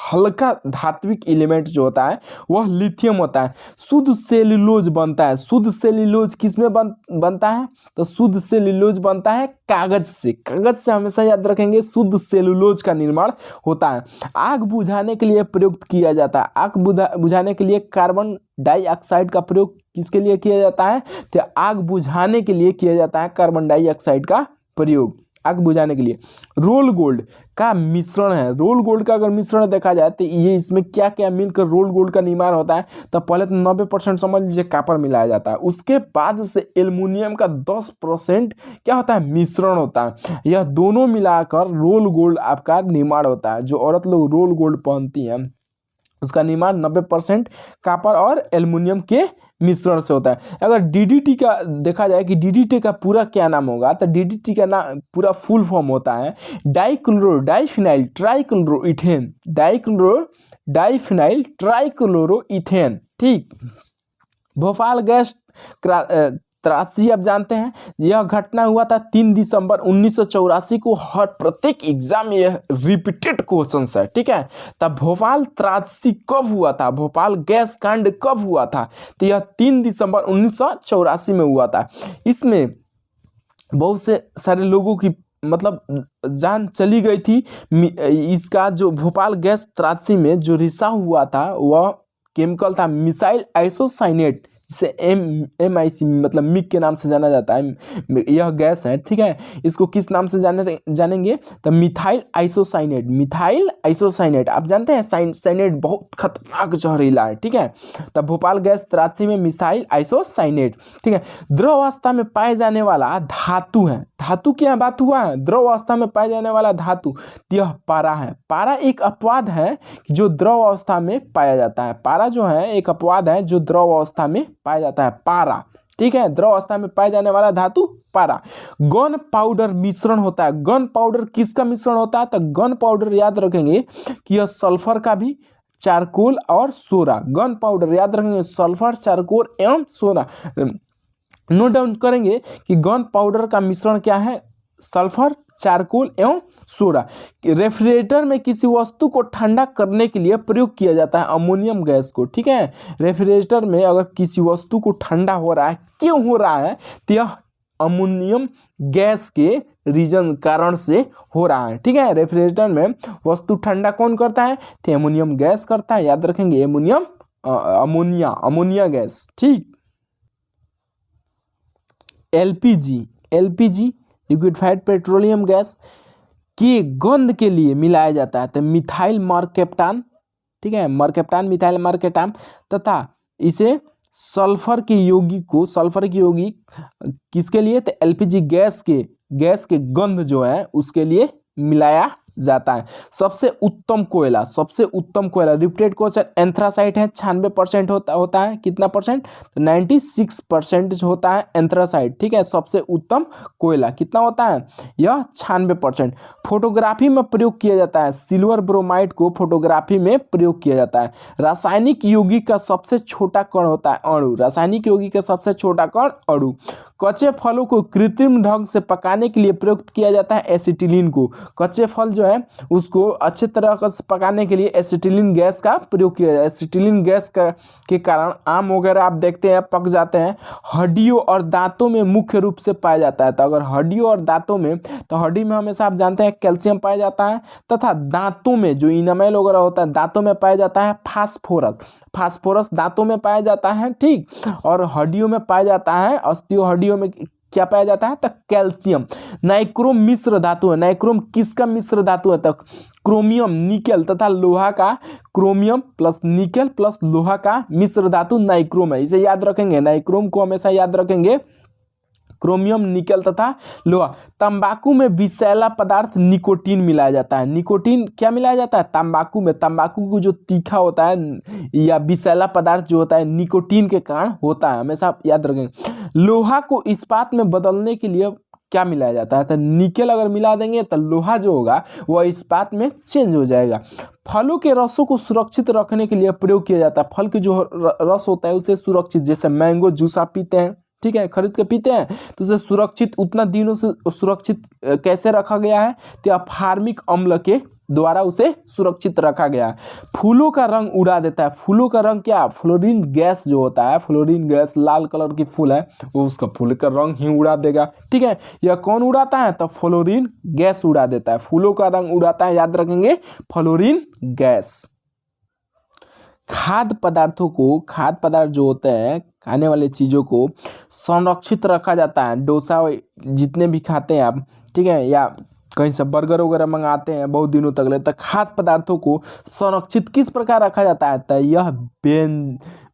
हल्का धात्विक एलिमेंट जो होता है वह लिथियम होता है। शुद्ध सेल्यूलोज बनता है। शुद्ध सेल्यूलोज किसमें बनता है? तो शुद्ध सेल्यूलोज बनता है कागज से। कागज से हमेशा याद रखेंगे शुद्ध सेल्यूलोज का निर्माण होता है। आग बुझाने के लिए प्रयुक्त किया जाता है। आग बुझाने के लिए कार्बन डाइऑक्साइड का प्रयोग किसके लिए किया जाता है? तो आग बुझाने के लिए किया जाता है कार्बन डाइऑक्साइड का प्रयोग आग बुझाने के लिए। रोल गोल्ड का मिश्रण है। रोल गोल्ड का अगर मिश्रण देखा जाए तो ये इसमें क्या क्या मिलकर रोल गोल्ड का निर्माण होता है? तो पहले तो 90% समझ लीजिए कॉपर मिलाया जाता है, उसके बाद से एल्युमिनियम का 10% क्या होता है? मिश्रण होता है। यह दोनों मिलाकर रोल गोल्ड आपका निर्माण होता है। जो औरत लोग रोल गोल्ड पहनती हैं उसका निर्माण 90% कॉपर और एल्युमिनियम के मिश्रण से होता है। अगर डीडीटी का देखा जाए कि डीडीटी का पूरा क्या नाम होगा, तो डीडीटी का नाम पूरा फुल फॉर्म होता है डाइक्लोरो डाइफिनाइल ट्राइक्लोरोइथेन। डाइक्लोरो डाइफिनाइल ट्राइक्लोरोइथेन, ठीक। भोपाल गैस त्रासदी आप जानते हैं, यह घटना हुआ था 3 दिसंबर 1984 को। हर प्रत्येक एग्जाम में यह रिपीटेड क्वेश्चन है, ठीक है। तब भोपाल त्रासदी कब हुआ था? भोपाल गैस कांड कब हुआ था? तो यह 3 दिसंबर 1984 में हुआ था। इसमें बहुत से सारे लोगों की मतलब जान चली गई थी। इसका जो भोपाल गैस त्रासदी में जो रिसाव हुआ था वह केमिकल था मिसाइल आइसोसाइनेट, जिसे MIC मतलब मिग के नाम से जाना जाता है। यह गैस है, ठीक है। इसको किस नाम से जानेंगे? तो मिथाइल आइसोसाइनेट। मिथाइल आइसोसाइनेट आप जानते हैं, साइनेट बहुत खतरनाक जहरीला है, ठीक है। तब भोपाल गैस त्रासदी में मिथाइल आइसोसाइनेट, ठीक है। द्रव अवस्था में पाए जाने वाला धातु है। धातु की यहाँ बात हुआ है, द्रव अवस्था में पाए जाने वाला धातु, यह पारा है। पारा एक अपवाद है जो द्रव अवस्था में पाया जाता है। पारा जो है एक अपवाद है जो द्रव अवस्था में पाया जाता है, पारा, ठीक है। द्रव अवस्था में पाए जाने वाला धातु पारा। गन पाउडर मिश्रण होता है। गन पाउडर किसका मिश्रण होता है? तो गन पाउडर याद रखेंगे कि यह सल्फर का भी, चारकोल और सोडा। गन पाउडर याद रखेंगे सल्फर, चारकोल एवं सोडा। नोट डाउन करेंगे कि गन पाउडर का मिश्रण क्या है? सल्फर, चारकोल एवं सोडा। रेफ्रिजरेटर में किसी वस्तु को ठंडा करने के लिए प्रयोग किया जाता है अमोनियम गैस को, ठीक है। रेफ्रिजरेटर में अगर किसी वस्तु को ठंडा हो रहा है, क्यों हो रहा है? तो यह अमोनियम गैस के रीजन कारण से हो रहा है, ठीक है। रेफ्रिजरेटर में वस्तु ठंडा कौन करता है? तो अमोनियम गैस करता है। याद रखेंगे अमोनिया गैस, ठीक। LPG लिक्विफाइड पेट्रोलियम गैस की गंध के लिए मिलाया जाता है तो मिथाइल मरकेप्टान, ठीक है। मरकेप्टान, मिथाइल मरकेप्टान, तथा इसे सल्फर की यौगिक किसके लिए? तो LPG गैस के गंध जो है उसके लिए मिलाया जाता है। सबसे उत्तम कोयला रिपीटेड क्वेश्चन एंथ्रासाइट है, 96% होता है। कितना परसेंट? तो 96% होता है एंथ्रासाइट। ठीक है, सबसे उत्तम कोयला कितना होता है? यह 96%। फोटोग्राफी में प्रयोग किया जाता है, सिल्वर ब्रोमाइड को फोटोग्राफी में प्रयोग किया जाता है। रासायनिक यौगिक का सबसे छोटा कण होता है अणु। रासायनिक यौगिक का सबसे छोटा कण अणु। कच्चे फलों को कृत्रिम ढंग से पकाने के लिए प्रयुक्त किया जाता है एसिटिलीन को। कच्चे फल जो है उसको अच्छे तरह से पकाने के लिए एसिटिलीन गैस का प्रयोग किया जाता है। एसिटिलीन गैस के कारण आम वगैरह आप देखते हैं पक जाते हैं। हड्डियों और दांतों में मुख्य रूप से पाया जाता है। तो अगर हड्डियों और दांतों में, तो हड्डी में हमेशा आप जानते हैं कैल्शियम पाया जाता है, तथा दांतों में जो इनामेल वगैरह होता है दांतों में पाया जाता है फास्फोरस दांतों में पाया जाता है। ठीक, और हड्डियों में पाया जाता है, अस्थियों हड्डियों में क्या पाया जाता है? तो कैल्शियम। नाइक्रोम मिश्र धातु है। नाइक्रोम किसका मिश्र धातु है? तो क्रोमियम, निकेल तथा लोहा का, क्रोमियम प्लस निकेल प्लस लोहा का मिश्र धातु नाइक्रोम है। इसे याद रखेंगे, नाइक्रोम को हमेशा याद रखेंगे। क्रोमियम, निकेल तथा लोहा। तंबाकू में विषैला पदार्थ निकोटीन मिलाया जाता है। निकोटीन क्या मिलाया जाता है? तंबाकू में। तंबाकू को जो तीखा होता है या विषैला पदार्थ जो होता है निकोटीन के कारण होता है, हमेशा आप याद रखेंगे। लोहा को इस्पात में बदलने के लिए क्या मिलाया जाता है? तो निकेल अगर मिला देंगे तो लोहा जो होगा वह इस्पात में चेंज हो जाएगा। फलों के रसों को सुरक्षित रखने के लिए प्रयोग किया जाता है। फल के जो रस होता है उसे सुरक्षित, जैसे मैंगो जूस आप पीते हैं, ठीक है, खरीद के पीते हैं, तो उसे सुरक्षित उतना दिनों से सुरक्षित कैसे रखा गया है? तो फार्मिक अम्ल के द्वारा उसे सुरक्षित रखा गया है। फूलों का रंग उड़ा देता है। फूलों का रंग क्या? फ्लोरीन गैस जो होता है, फ्लोरीन गैस, लाल कलर की फूल है वो उसका फूल का रंग ही उड़ा देगा। ठीक है, यह कौन उड़ाता है? तो फ्लोरीन गैस उड़ा देता है। फूलों का रंग उड़ाता है, याद रखेंगे, फ्लोरीन गैस। खाद्य पदार्थ जो होते हैं, खाने वाले चीज़ों को संरक्षित रखा जाता है। डोसा जितने भी खाते हैं आप, ठीक है, या कहीं से बर्गर वगैरह मंगाते हैं बहुत दिनों तक ले, तो खाद्य पदार्थों को संरक्षित किस प्रकार रखा जाता है? तो यह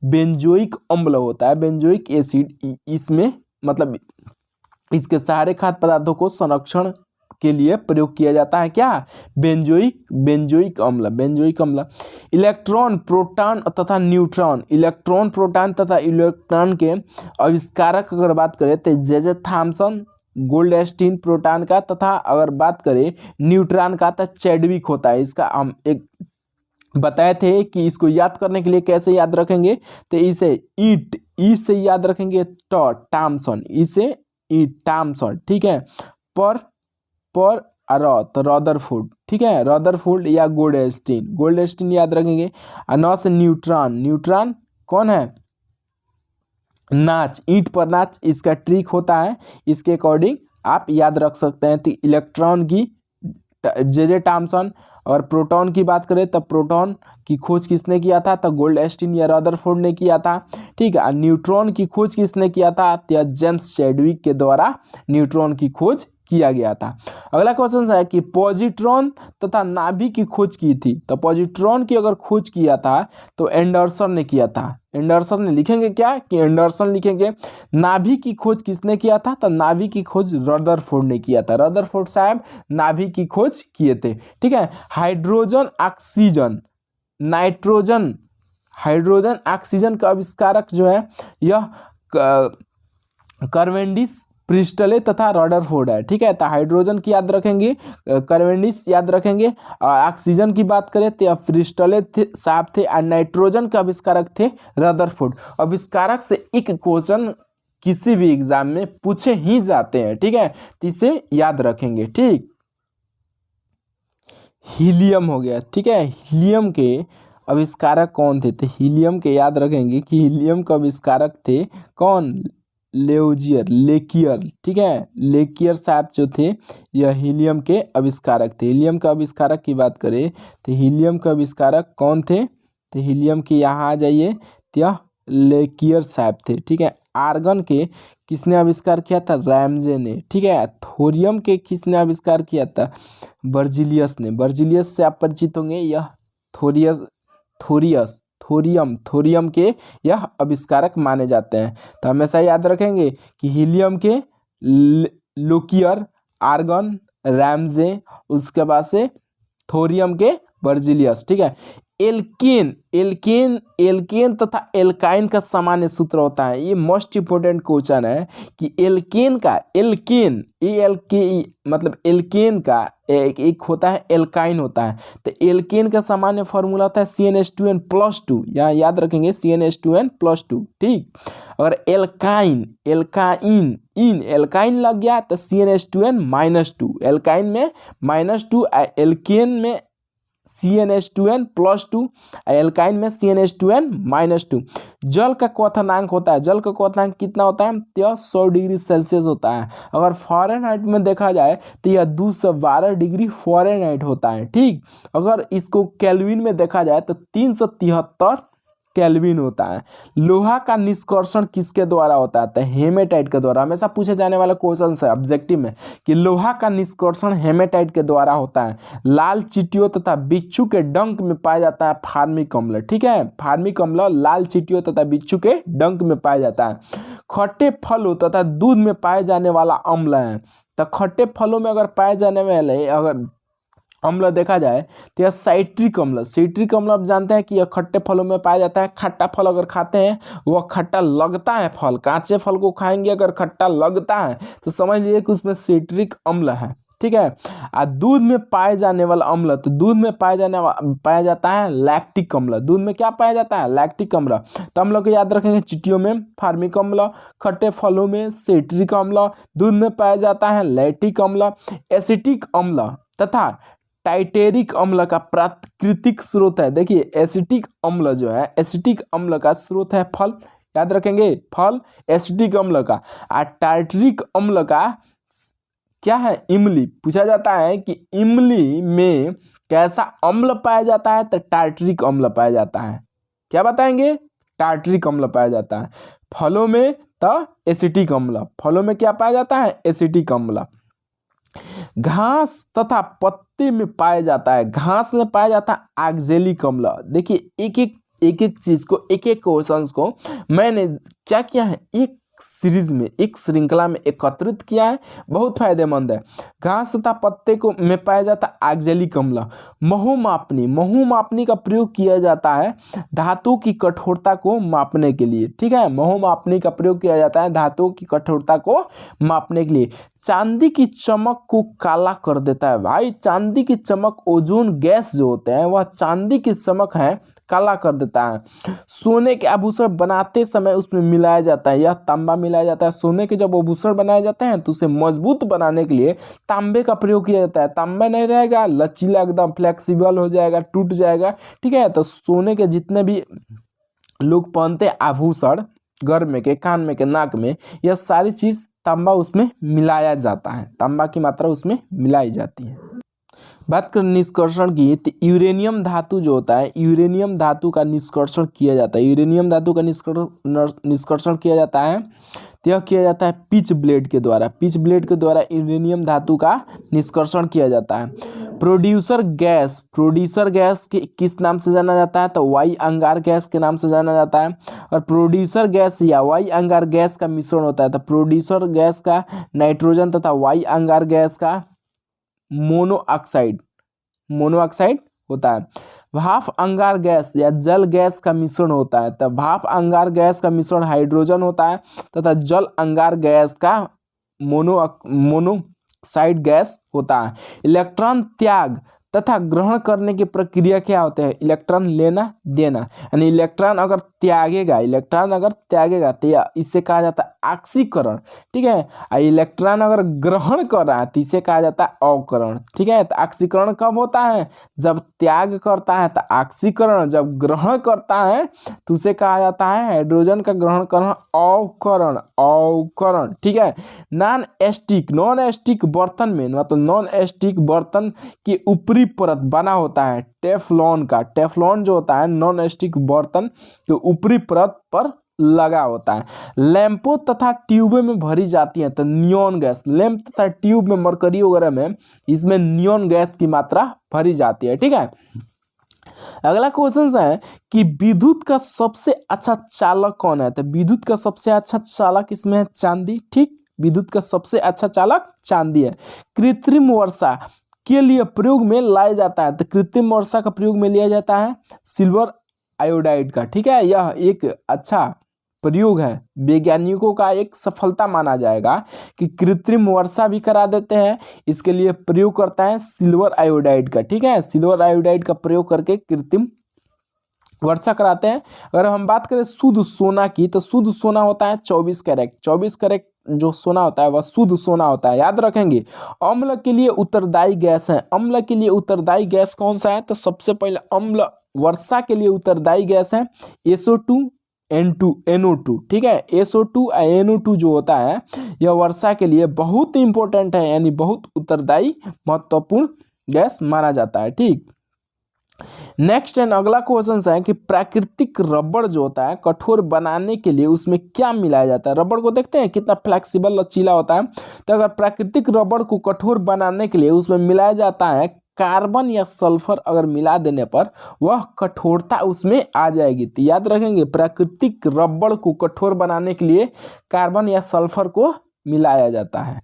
बेंजोइक अम्ल होता है, बेंजोइक एसिड, इसमें मतलब इसके सारे खाद्य पदार्थों को संरक्षण के लिए प्रयोग किया जाता है। क्या? बेंजोइक अम्ल। इलेक्ट्रॉन, प्रोटॉन तथा न्यूट्रॉन। इलेक्ट्रॉन, प्रोटॉन तथा इलेक्ट्रॉन के आविष्कारक अगर बात करें तो जे थॉमसन, गोल्डस्टीन प्रोटॉन का, तथा अगर बात करें न्यूट्रॉन का तो चैडविक होता है। इसका हम एक बताए थे कि इसको याद करने के लिए कैसे याद रखेंगे, तो इसे ई से याद रखेंगे, टॉमसन, इसे ई टॉमसन, ठीक है। पर रदरफोर्ड, ठीक है, रदरफोर्ड या गोल्डस्टीन याद रखेंगे। और से न्यूट्रॉन कौन है? नाच, ईंट पर नाच, इसका ट्रिक होता है, इसके अकॉर्डिंग आप याद रख सकते हैं। तो इलेक्ट्रॉन की जे थॉमसन, और प्रोटॉन की बात करें तो प्रोटॉन की खोज किसने किया था? तो गोल्डस्टीन या रदरफोर्ड ने किया था, ठीक है। न्यूट्रॉन की खोज किसने किया था? तो जेम्स चैडविक के द्वारा न्यूट्रॉन की खोज किया गया था। अगला क्वेश्चन है कि पॉजिट्रॉन तथा नाभिक की खोज की थी। तो पॉजिट्रॉन की अगर खोज किया था तो एंडरसन ने किया था। एंडरसन ने, लिखेंगे क्या कि एंडरसन लिखेंगे। नाभिक की खोज किसने किया था? तो नाभिक की खोज रदरफोर्ड ने किया था। रदरफोर्ड साहब नाभिक की खोज किए थे, ठीक है। Hydrogen, oxygen, nitrogen, hydrogen oxygen का आविष्कारक जो है यह कैवेंडिश, प्रिस्टले तथा रदरफोर्ड है, ठीक है। तो हाइड्रोजन की याद रखेंगे, कैवेंडिश याद रखेंगे, और ऑक्सीजन की बात करें तो प्रिस्टले साहब थे, और नाइट्रोजन के आविष्कारक थे रदरफोर्ड। आविष्कारक से एक क्वेश्चन किसी भी एग्जाम में पूछे ही जाते हैं, ठीक है, तो इसे याद रखेंगे, ठीक। हीलियम हो गया, ठीक है। हीलियम के आविष्कारक कौन थे? तो हीलियम के याद रखेंगे कि हीलियम के आविष्कारक थे कौन? लेकियर, ठीक है। लेकियर साहब जो थे यह हीलियम के आविष्कारक थे। हीलियम के आविष्कारक की बात करें तो हीलियम के आविष्कारक कौन थे? तो हीलियम के यहाँ आ जाइए, तो यह लेकियर साहब थे, ठीक है। आर्गन के किसने आविष्कार किया था? रैमजे ने, ठीक है। थोरियम के किसने आविष्कार किया था? बर्जिलियस ने। बर्जिलियस से आप परिचित होंगे, यह थोरियम के यह आविष्कारक माने जाते हैं। तो हमेशा याद रखेंगे कि हीलियम के लोकियर, आर्गन, रैमजे, उसके बाद से थोरियम के बर्जिलियस। ठीक है। एल्केन एल्केन एल्केन तथा एल्काइन का सामान्य सूत्र होता है। ये मोस्ट इंपोर्टेंट क्वेश्चन है कि एल्केन का एल्केन ALKE मतलब एल्केन का एक होता है एल्काइन होता है। तो एल्केन का सामान्य फॉर्मूला होता है CnH2n+2। यहाँ याद रखेंगे CnH2n+2। ठीक। अगर एल्काइन एल्काइन इन एल्काइन लग गया तो CnH2n-2। एल्काइन में -2, एल्केन में CnH2n+2, एल्काइन में CnH2n-2। जल का क्वथनांक होता है, जल का क्वथनांक कितना होता है? यह 100 डिग्री सेल्सियस होता है। अगर फ़ारेनहाइट में देखा जाए तो यह 212 डिग्री फ़ारेनहाइट होता है। ठीक। अगर इसको केल्विन में देखा जाए तो 373 केल्विन होता है। लोहा का निष्कर्षण किसके द्वारा होता है? तो हेमेटाइट के द्वारा। हमेशा पूछे जाने वाला क्वेश्चन है ऑब्जेक्टिव में कि लोहा का निष्कर्षण हेमेटाइट के द्वारा होता है। लाल चींटियों तथा बिच्छू के डंक में पाया जाता है फार्मिक अम्ल। ठीक है। फार्मिक अम्ल लाल चींटियों तथा बिच्छू के डंक में पाया जाता है। खट्टे फलों तथा दूध में पाए जाने वाला अम्ल है। तो खट्टे फलों में अगर पाए जाने वाले अगर अम्ल देखा जाए तो यह साइट्रिक अम्ल। साइट्रिक अम्ल आप जानते हैं कि यह खट्टे फलों में पाया जाता है। खट्टा फल अगर खाते हैं वह खट्टा लगता है। फल कांचे फल को खाएंगे अगर खट्टा लगता है तो समझ लीजिए कि उसमें साइट्रिक अम्ल है। ठीक है। और दूध में पाए जाने वाला अम्ल, तो दूध में पाया जाता है लैक्टिक अम्ल। दूध में क्या पाया जाता है? लैक्टिक अम्ल। तो हम लोग को याद रखेंगे चींटियों में फार्मिक अम्ल, खट्टे फलों में साइट्रिक अम्ल, दूध में पाया जाता है लैक्टिक अम्ल। एसिटिक अम्ल तथा टाइटेरिक अम्ल का प्राकृतिक स्रोत है। देखिए एसिटिक अम्ल जो है, एसिटिक अम्ल का स्रोत है फल। याद रखेंगे फल एसिटिक अम्ल का। और टाइटेरिक अम्ल का क्या है? इमली। पूछा जाता है कि इमली में कैसा अम्ल पाया जाता है? तो टाइटेरिक अम्ल पाया जाता है। क्या बताएंगे? टाइटेरिक अम्ल पाया जाता है। फलों में तो एसिटिक अम्ल। फलों में क्या पाया जाता है? एसिटिक अम्ल। घास तथा पत्ते में पाया जाता है, घास में पाया जाता है ऑक्जेलिक अम्ल। देखिए एक एक चीज को, एक एक क्वेश्चंस को मैंने क्या किया है? एक सीरीज में, एक श्रृंखला में एकत्रित किया है। बहुत फायदेमंद है। घास तथा पत्ते को में पाया जाता है ऑक्जेलिक अम्ल। महुमापनी का प्रयोग किया जाता है धातु की कठोरता को मापने के लिए। ठीक है। महुमापनी का प्रयोग किया जाता है धातु की कठोरता को मापने के लिए। चांदी की चमक को काला कर देता है। भाई चांदी की चमक, ओजोन गैस जो होते हैं वह चांदी की चमक है काला कर देता है। सोने के आभूषण बनाते समय उसमें मिलाया जाता है, यह तांबा मिलाया जाता है। सोने के जब आभूषण बनाए जाते हैं तो उसे मजबूत बनाने के लिए तांबे का प्रयोग किया जाता है। तांबा नहीं रहेगा, लचीला एकदम फ्लेक्सिबल हो जाएगा, टूट जाएगा। ठीक है। तो सोने के जितने भी लोग पहनते आभूषण, घर में के, कान में के, नाक में, यह सारी चीज तांबा उसमें मिलाया जाता है। तांबा की मात्रा उसमें मिलाई जाती है। बात करें निष्कर्षण की तो यूरेनियम धातु जो होता है, यूरेनियम धातु का निष्कर्षण किया जाता है। यूरेनियम धातु का निष्कर्षण किया जाता है तो यह किया जाता है पिच ब्लेड के द्वारा। पिच ब्लेड के द्वारा यूरेनियम धातु का निष्कर्षण किया जाता है। प्रोड्यूसर गैस के किस नाम से जाना जाता है? तो वाई अंगार गैस के नाम से जाना जाता है। और प्रोड्यूसर गैस या वाई अंगार गैस का मिश्रण होता है। तो प्रोड्यूसर गैस का नाइट्रोजन तथा वाई अंगार गैस का मोनोऑक्साइड होता है। भाप अंगार गैस या जल गैस का मिश्रण होता है। तो भाप अंगार गैस का मिश्रण हाइड्रोजन होता है तथा जल अंगार गैस का मोनोऑक्साइड गैस होता है। इलेक्ट्रॉन त्याग तथा ग्रहण करने की प्रक्रिया क्या होते हैं? इलेक्ट्रॉन लेना देना। यानी इलेक्ट्रॉन अगर त्यागेगा तो इससे कहा जाता है ऑक्सीकरण। ठीक है। और इलेक्ट्रॉन अगर ग्रहण कर रहा है तो इसे कहा जाता है अवकरण। ठीक है। तो ऑक्सीकरण कब होता है? जब त्याग करता है तो ऑक्सीकरण, जब ग्रहण करता है तो उसे कहा जाता है हाइड्रोजन का ग्रहण करना अवकरण। ठीक है। नॉन एस्टिक बर्तन में, मतलब नॉन एस्टिक बर्तन के ऊपरी परत बना होता है टेफ्लॉन का। टेफ्लॉन जो होता है नॉन एस्टिक बर्तन के ऊपरी परत पर लगा होता है। लैंपों तथा ट्यूबों में भरी जाती है तो नियॉन गैस, लैंप तथा ट्यूब में, मरकरी वगैरह में, इसमें नियॉन गैस की मात्रा भरी जाती है। ठीक है। अगला क्वेश्चन है कि विद्युत का सबसे अच्छा चालक कौन है? तो विद्युत का सबसे अच्छा चालक इसमें है चांदी। ठीक। विद्युत का सबसे अच्छा चालक चांदी है। कृत्रिम वर्षा के लिए प्रयोग में लाया जाता है? तो कृत्रिम वर्षा का प्रयोग में लिया जाता है सिल्वर आयोडाइड का। ठीक है, यह एक अच्छा प्रयोग है, वैज्ञानिकों का एक सफलता माना जाएगा कि कृत्रिम वर्षा भी करा देते हैं, इसके लिए प्रयोग करता है सिल्वर आयोडाइड का। ठीक है, सिल्वर आयोडाइड का प्रयोग करके कृत्रिम वर्षा कराते हैं। अगर हम बात करें शुद्ध सोना की, तो शुद्ध सोना होता है 24 कैरेट। 24 कैरेट जो सोना होता है वह शुद्ध सोना होता है, याद रखेंगे। अम्ल के लिए उत्तरदायी गैस है, अम्ल के लिए उत्तरदायी गैस कौन सा है? तो सबसे पहले अम्ल वर्षा के लिए उत्तरदायी गैस है SO2 NO2। ठीक है, SO2 NO2 जो होता है यह वर्षा के लिए बहुत इंपॉर्टेंट है, यानी बहुत उत्तरदायी महत्वपूर्ण गैस माना जाता है। ठीक, नेक्स्ट एंड अगला क्वेश्चन है कि प्राकृतिक रबड़ जो होता है कठोर बनाने के लिए उसमें क्या मिलाया जाता है? रबड़ को देखते हैं कितना फ्लेक्सिबल लचीला होता है। तो अगर प्राकृतिक रबड़ को कठोर बनाने के लिए उसमें मिलाया जाता है कार्बन या सल्फर, अगर मिला देने पर वह कठोरता उसमें आ जाएगी। तो याद रखेंगे, प्राकृतिक रबड़ को कठोर बनाने के लिए कार्बन या सल्फर को मिलाया जाता है।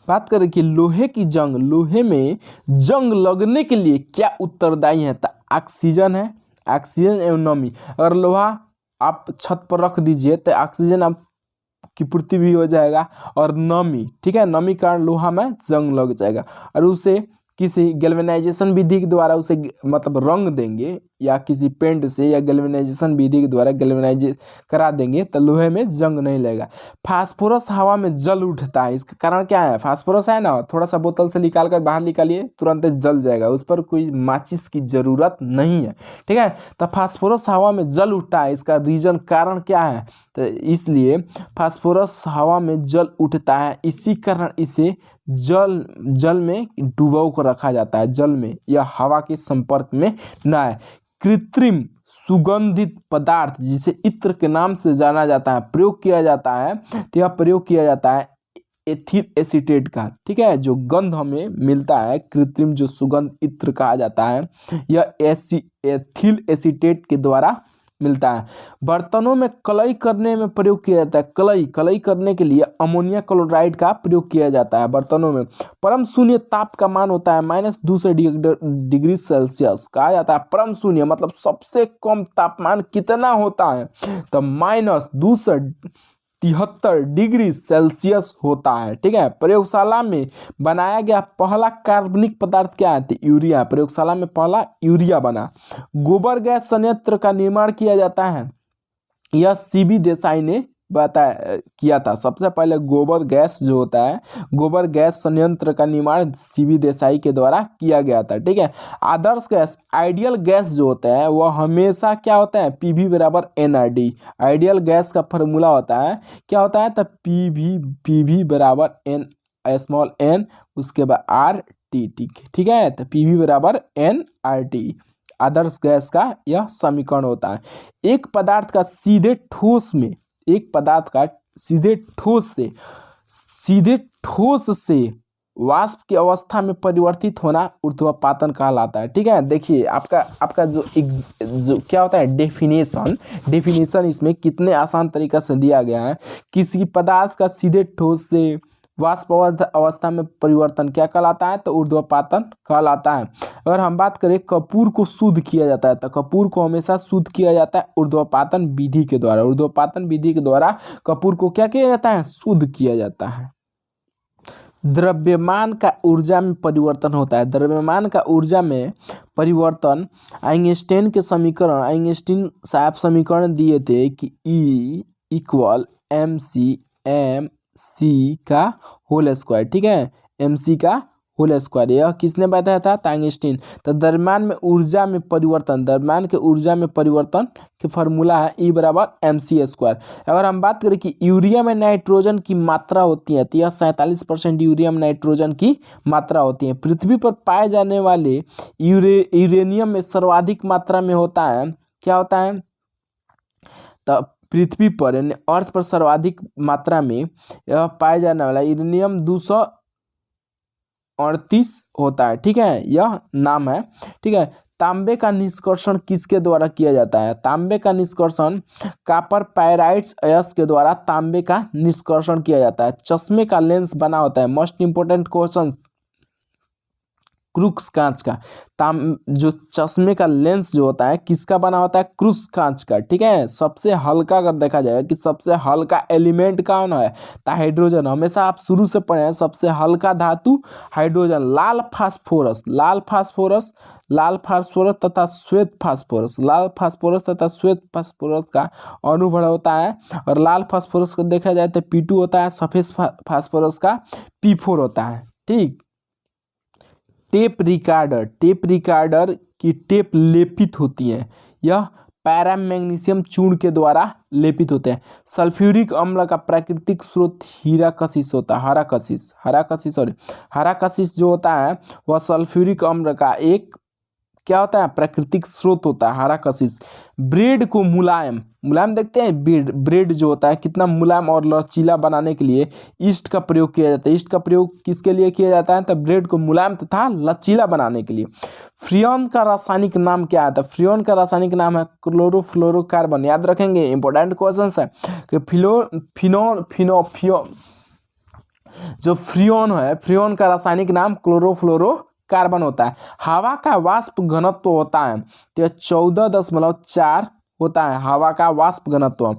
बात करें कि लोहे की जंग, लोहे में जंग लगने के लिए क्या उत्तरदायी है? तो ऑक्सीजन है, ऑक्सीजन एवं नमी। अगर लोहा आप छत पर रख दीजिए तो ऑक्सीजन आप की पूर्ति भी हो जाएगा और नमी, ठीक है, नमी कारण लोहा में जंग लग जाएगा। और उसे किसी गैल्वेनाइजेशन विधि के द्वारा उसे मतलब रंग देंगे या किसी पेंट से या गैल्वेनाइजेशन विधि के द्वारा गैल्वेनाइज करा देंगे तो लोहे में जंग नहीं लगेगा। फास्फोरस हवा में जल उठता है, इसका कारण क्या है? फास्फोरस है ना, थोड़ा सा बोतल से निकाल कर बाहर निकालिए तुरंत जल जाएगा, उस पर कोई माचिस की जरूरत नहीं है। ठीक है, तो फास्फोरस हवा में जल उठता है, इसका रीजन कारण क्या है? तो इसलिए फास्फोरस हवा में जल उठता है, इसी कारण इसे जल में डुबो कर रखा जाता है, जल में या हवा के संपर्क में न आए। कृत्रिम सुगंधित पदार्थ जिसे इत्र के नाम से जाना जाता है प्रयोग किया जाता है, तो यह प्रयोग किया जाता है एथिल एसीटेट का। ठीक है, जो गंध हमें मिलता है कृत्रिम जो सुगंध इत्र कहा जाता है, यह एथिल एसीटेट के द्वारा मिलता है। बर्तनों में कलई करने में प्रयोग किया जाता है, कलई करने के लिए अमोनिया क्लोराइड का प्रयोग किया जाता है बर्तनों में। परम शून्य ताप का मान होता है -200 डिग्री सेल्सियस, कहा जाता है परम शून्य मतलब सबसे कम तापमान कितना होता है? तो -273 डिग्री सेल्सियस होता है। ठीक है, प्रयोगशाला में बनाया गया पहला कार्बनिक पदार्थ क्या है? तो यूरिया, प्रयोगशाला में पहला यूरिया बना। गोबर गैस संयंत्र का निर्माण किया जाता है, यह सीबी देसाई ने किया था। सबसे पहले गोबर गैस जो होता है, गोबर गैस संयंत्र का निर्माण सीबी देसाई के द्वारा किया गया था। ठीक है, आदर्श गैस, आइडियल गैस जो होता है वह हमेशा क्या होता है? PV बराबर NRD। आइडियल गैस का फॉर्मूला होता है क्या होता है? तो PV बराबर n उसके बाद RT। ठीक है, तो PV बराबर NRT आदर्श गैस का यह समीकरण होता है। एक पदार्थ का सीधे ठोस से वाष्प की अवस्था में परिवर्तित होना ऊर्ध्वपातन कहलाता है। ठीक है, देखिए आपका जो क्या होता है डेफिनेशन इसमें कितने आसान तरीके से दिया गया है। किसी पदार्थ का सीधे ठोस से वाष्प अवस्था में परिवर्तन क्या कहलाता है? तो ऊर्ध्वपातन कहलाता है। अगर हम बात करें कपूर को शुद्ध किया जाता है, तो कपूर को हमेशा शुद्ध किया जाता है ऊर्ध्वपातन विधि के द्वारा। ऊर्ध्वपातन विधि के द्वारा कपूर को क्या किया जाता है? शुद्ध किया जाता है। द्रव्यमान का ऊर्जा में परिवर्तन होता है, द्रव्यमान का ऊर्जा में परिवर्तन आइंस्टीन के समीकरण, आइंस्टीन साहब समीकरण दिए थे कि E = mc का होल स्क्वायर। ठीक है, mc का होल स्क्वायर, यह किसने बताया था? आइंस्टीन। तो द्रव्यमान में ऊर्जा में परिवर्तन, द्रव्यमान के ऊर्जा में परिवर्तन के फॉर्मूला है E बराबर mc²। अगर हम बात करें कि यूरिया में नाइट्रोजन की मात्रा होती है, तो यह 47% यूरिया में नाइट्रोजन की मात्रा होती है। पृथ्वी पर पाए जाने वाले यूरेनियम में सर्वाधिक मात्रा में होता है, क्या होता है? तो पृथ्वी पर यानी अर्थ पर सर्वाधिक मात्रा में यह पाया जाने वाला यूरेनियम 238 होता है। ठीक है, यह नाम है। ठीक है, तांबे का निष्कर्षण किसके द्वारा किया जाता है? तांबे का निष्कर्षण कॉपर पायराइट्स अयस्क के द्वारा तांबे का निष्कर्षण किया जाता है। चश्मे का लेंस बना होता है, मोस्ट इंपोर्टेंट क्वेश्चन, क्रूक्स कांच का। जो चश्मे का लेंस जो होता है किसका बना होता है? क्रूक्स कांच का। ठीक है, सबसे हल्का अगर देखा जाए कि सबसे हल्का एलिमेंट कौन है तो हाइड्रोजन। हमेशा आप शुरू से पढ़े हैं सबसे हल्का धातु हाइड्रोजन। लाल फास्फोरस, लाल फास्फोरस, लाल फास्फोरस तथा श्वेत फास्फोरस, लाल फास्फोरस तथा श्वेत फास्फोरस का अणुबल होता है। और लाल फास्फोरस को देखा जाए तो P2 होता है, सफेद फास्फोरस का P4 होता है। ठीक। टेप रिकॉर्डर, टेप रिकॉर्डर की टेप लेपित होती है, यह पैरा मैग्नीशियम चूर्ण के द्वारा लेपित होते हैं। सल्फ्यूरिक अम्ल का प्राकृतिक स्रोत हीराकशिस होता है, हराकशिस जो होता है वह सल्फ्यूरिक अम्ल का एक क्या होता है? प्राकृतिक स्रोत होता है, हराकशिस। ब्रेड को मुलायम, मुलायम देखते हैं ब्रेड जो होता है कितना मुलायम और लचीला बनाने के लिए ईस्ट का प्रयोग किया जाता है। ईस्ट का प्रयोग किसके लिए किया जाता है? तो ब्रेड को मुलायम तथा लचीला बनाने के लिए। फ्रियोन का रासायनिक नाम क्या है? तो फ्रियोन का रासायनिक नाम है क्लोरोफ्लोरोकार्बन। याद रखेंगे, इंपॉर्टेंट क्वेश्चन है कि जो फ्रियोन है, फ्रियोन का रासायनिक नाम क्लोरोफ्लोरोकार्बन होता है। हवा का वाष्प घनत्व होता है तो 14.4 होता है हवा का वाष्प घनत्व।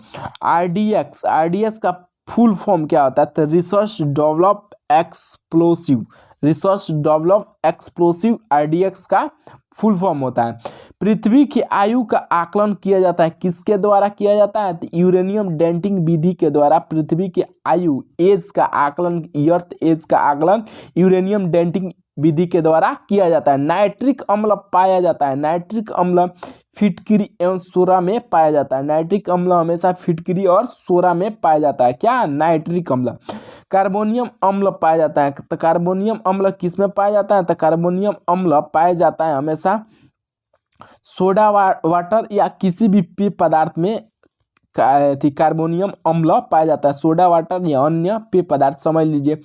RDX का फुल फॉर्म क्या होता है? तो research develop explosive, research develop explosive RDX का फुल फॉर्म होता है। पृथ्वी की आयु का आकलन किया जाता है, किसके द्वारा किया जाता है? तो यूरेनियम डेटिंग विधि के द्वारा पृथ्वी की आयु, एज का आकलन, अर्थ एज का आकलन यूरेनियम डेटिंग विधि के द्वारा किया जाता है। नाइट्रिक अम्ल पाया जाता है, नाइट्रिक अम्ल फिटकिरी एवं सोरा में पाया जाता है। नाइट्रिक अम्ल हमेशा फिटकिरी और सोरा में पाया जाता है। क्या? नाइट्रिक अम्ल। कार्बोनियम अम्ल पाया जाता है, तो कार्बोनियम अम्ल किस में पाया जाता है? तो कार्बोनियम अम्ल पाया जाता है हमेशा सोडा वाटर या किसी भी पेय पदार्थ में कार्बोनियम अम्ल पाया जाता है, सोडा वाटर या अन्य पेय पदार्थ। समझ लीजिए।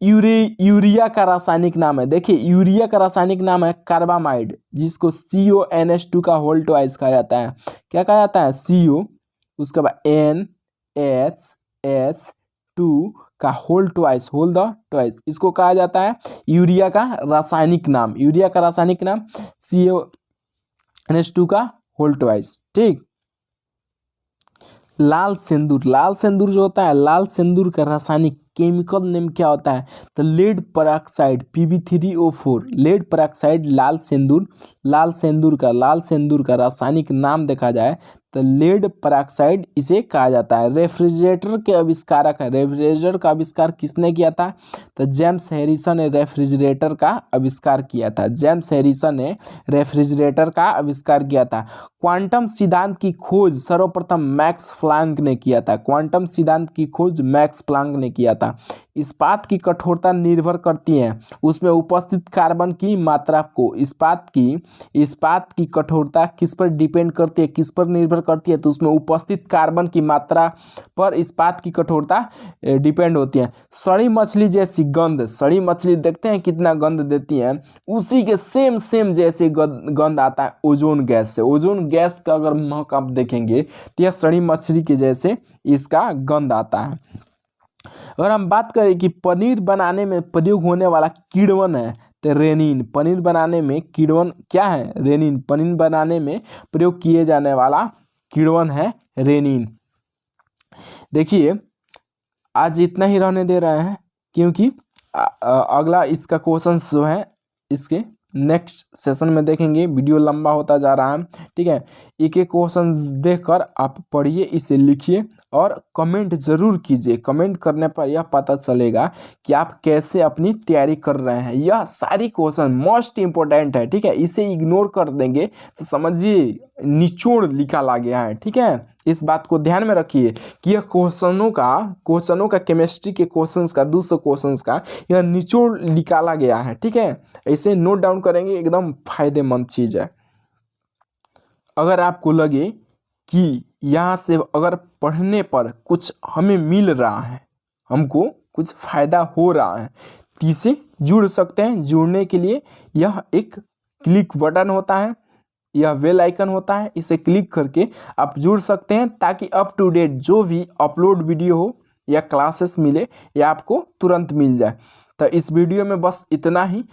यूरिया का रासायनिक नाम है, देखिए यूरिया का रासायनिक नाम है कार्बामाइड, जिसको CONH2 का होल ट्वाइस कहा जाता है। क्या कहा जाता है? CO, उसके बाद NHS2 का whole twice, whole the twice, इसको कहा जाता है यूरिया का रासायनिक नाम। यूरिया का रासायनिक नाम CONH2 का होल ट्वाइस। ठीक। लाल सिंदूर, लाल सिंदूर जो होता है, लाल सिंदूर का रासायनिक केमिकल नेम क्या होता है? तो lead peroxide Pb3O4, lead peroxide लाल सिंदूर, लाल सिंदूर का रासायनिक नाम देखा जाए तो लेड परऑक्साइड इसे कहा जाता है। रेफ्रिजरेटर के आविष्कारक है, रेफ्रिजरेटर का आविष्कार किसने किया था? तो जेम्स हैरिसन ने रेफ्रिजरेटर का आविष्कार किया था, जेम्स हैरिसन ने रेफ्रिजरेटर का आविष्कार किया था। क्वांटम सिद्धांत की खोज सर्वप्रथम मैक्स प्लांक ने किया था, क्वांटम सिद्धांत की खोज मैक्स प्लांक ने किया था। इस्पात की कठोरता निर्भर करती है उसमें उपस्थित कार्बन की मात्रा को, इस्पात की कठोरता किस पर डिपेंड करती है, किस पर निर्भर करती है? तो उसमें उपस्थित कार्बन की मात्रा पर इस्पात की कठोरता डिपेंड होती है। सड़ी मछली जैसी गंध, सड़ी मछली देखते हैं कितना गंध देती है, उसी के सेम जैसे गंध आता है ओजोन गैस से। ओजोन गैस का अगर महक आप देखेंगे तो यह सड़ी मछली के जैसे इसका गंध आता है। अगर हम बात करें कि पनीर बनाने में प्रयोग होने वाला किण्वन है तो रेनिन, पनीर बनाने में किण्वन क्या है? रेनिन। पनीर बनाने में प्रयोग किए जाने वाला किण्वन है रेनिन। देखिए आज इतना ही रहने दे रहे हैं क्योंकि अगला इसका क्वेश्चन जो है इसके नेक्स्ट सेशन में देखेंगे। वीडियो लंबा होता जा रहा है, ठीक है। एक एक क्वेश्चन देखकर आप पढ़िए, इसे लिखिए और कमेंट जरूर कीजिए। कमेंट करने पर यह पता चलेगा कि आप कैसे अपनी तैयारी कर रहे हैं। यह सारी क्वेश्चन मोस्ट इंपॉर्टेंट है, ठीक है। इसे इग्नोर कर देंगे तो समझिए निचोड़ निकाला गया है, ठीक है। इस बात को ध्यान में रखिए कि यह क्वेश्चनों का केमिस्ट्री के क्वेश्चंस का 200 क्वेश्चंस का यह निचोड़ निकाला गया है, ठीक है। ऐसे नोट डाउन करेंगे, एकदम फायदेमंद चीज़ है। अगर आपको लगे कि यहाँ से अगर पढ़ने पर कुछ हमें मिल रहा है, हमको कुछ फ़ायदा हो रहा है, तो इसे जुड़ सकते हैं। जुड़ने के लिए यह एक क्लिक बटन होता है, यह बेल आइकन होता है, इसे क्लिक करके आप जुड़ सकते हैं ताकि अप टू डेट जो भी अपलोड वीडियो हो या क्लासेस मिले या आपको तुरंत मिल जाए। तो इस वीडियो में बस इतना ही।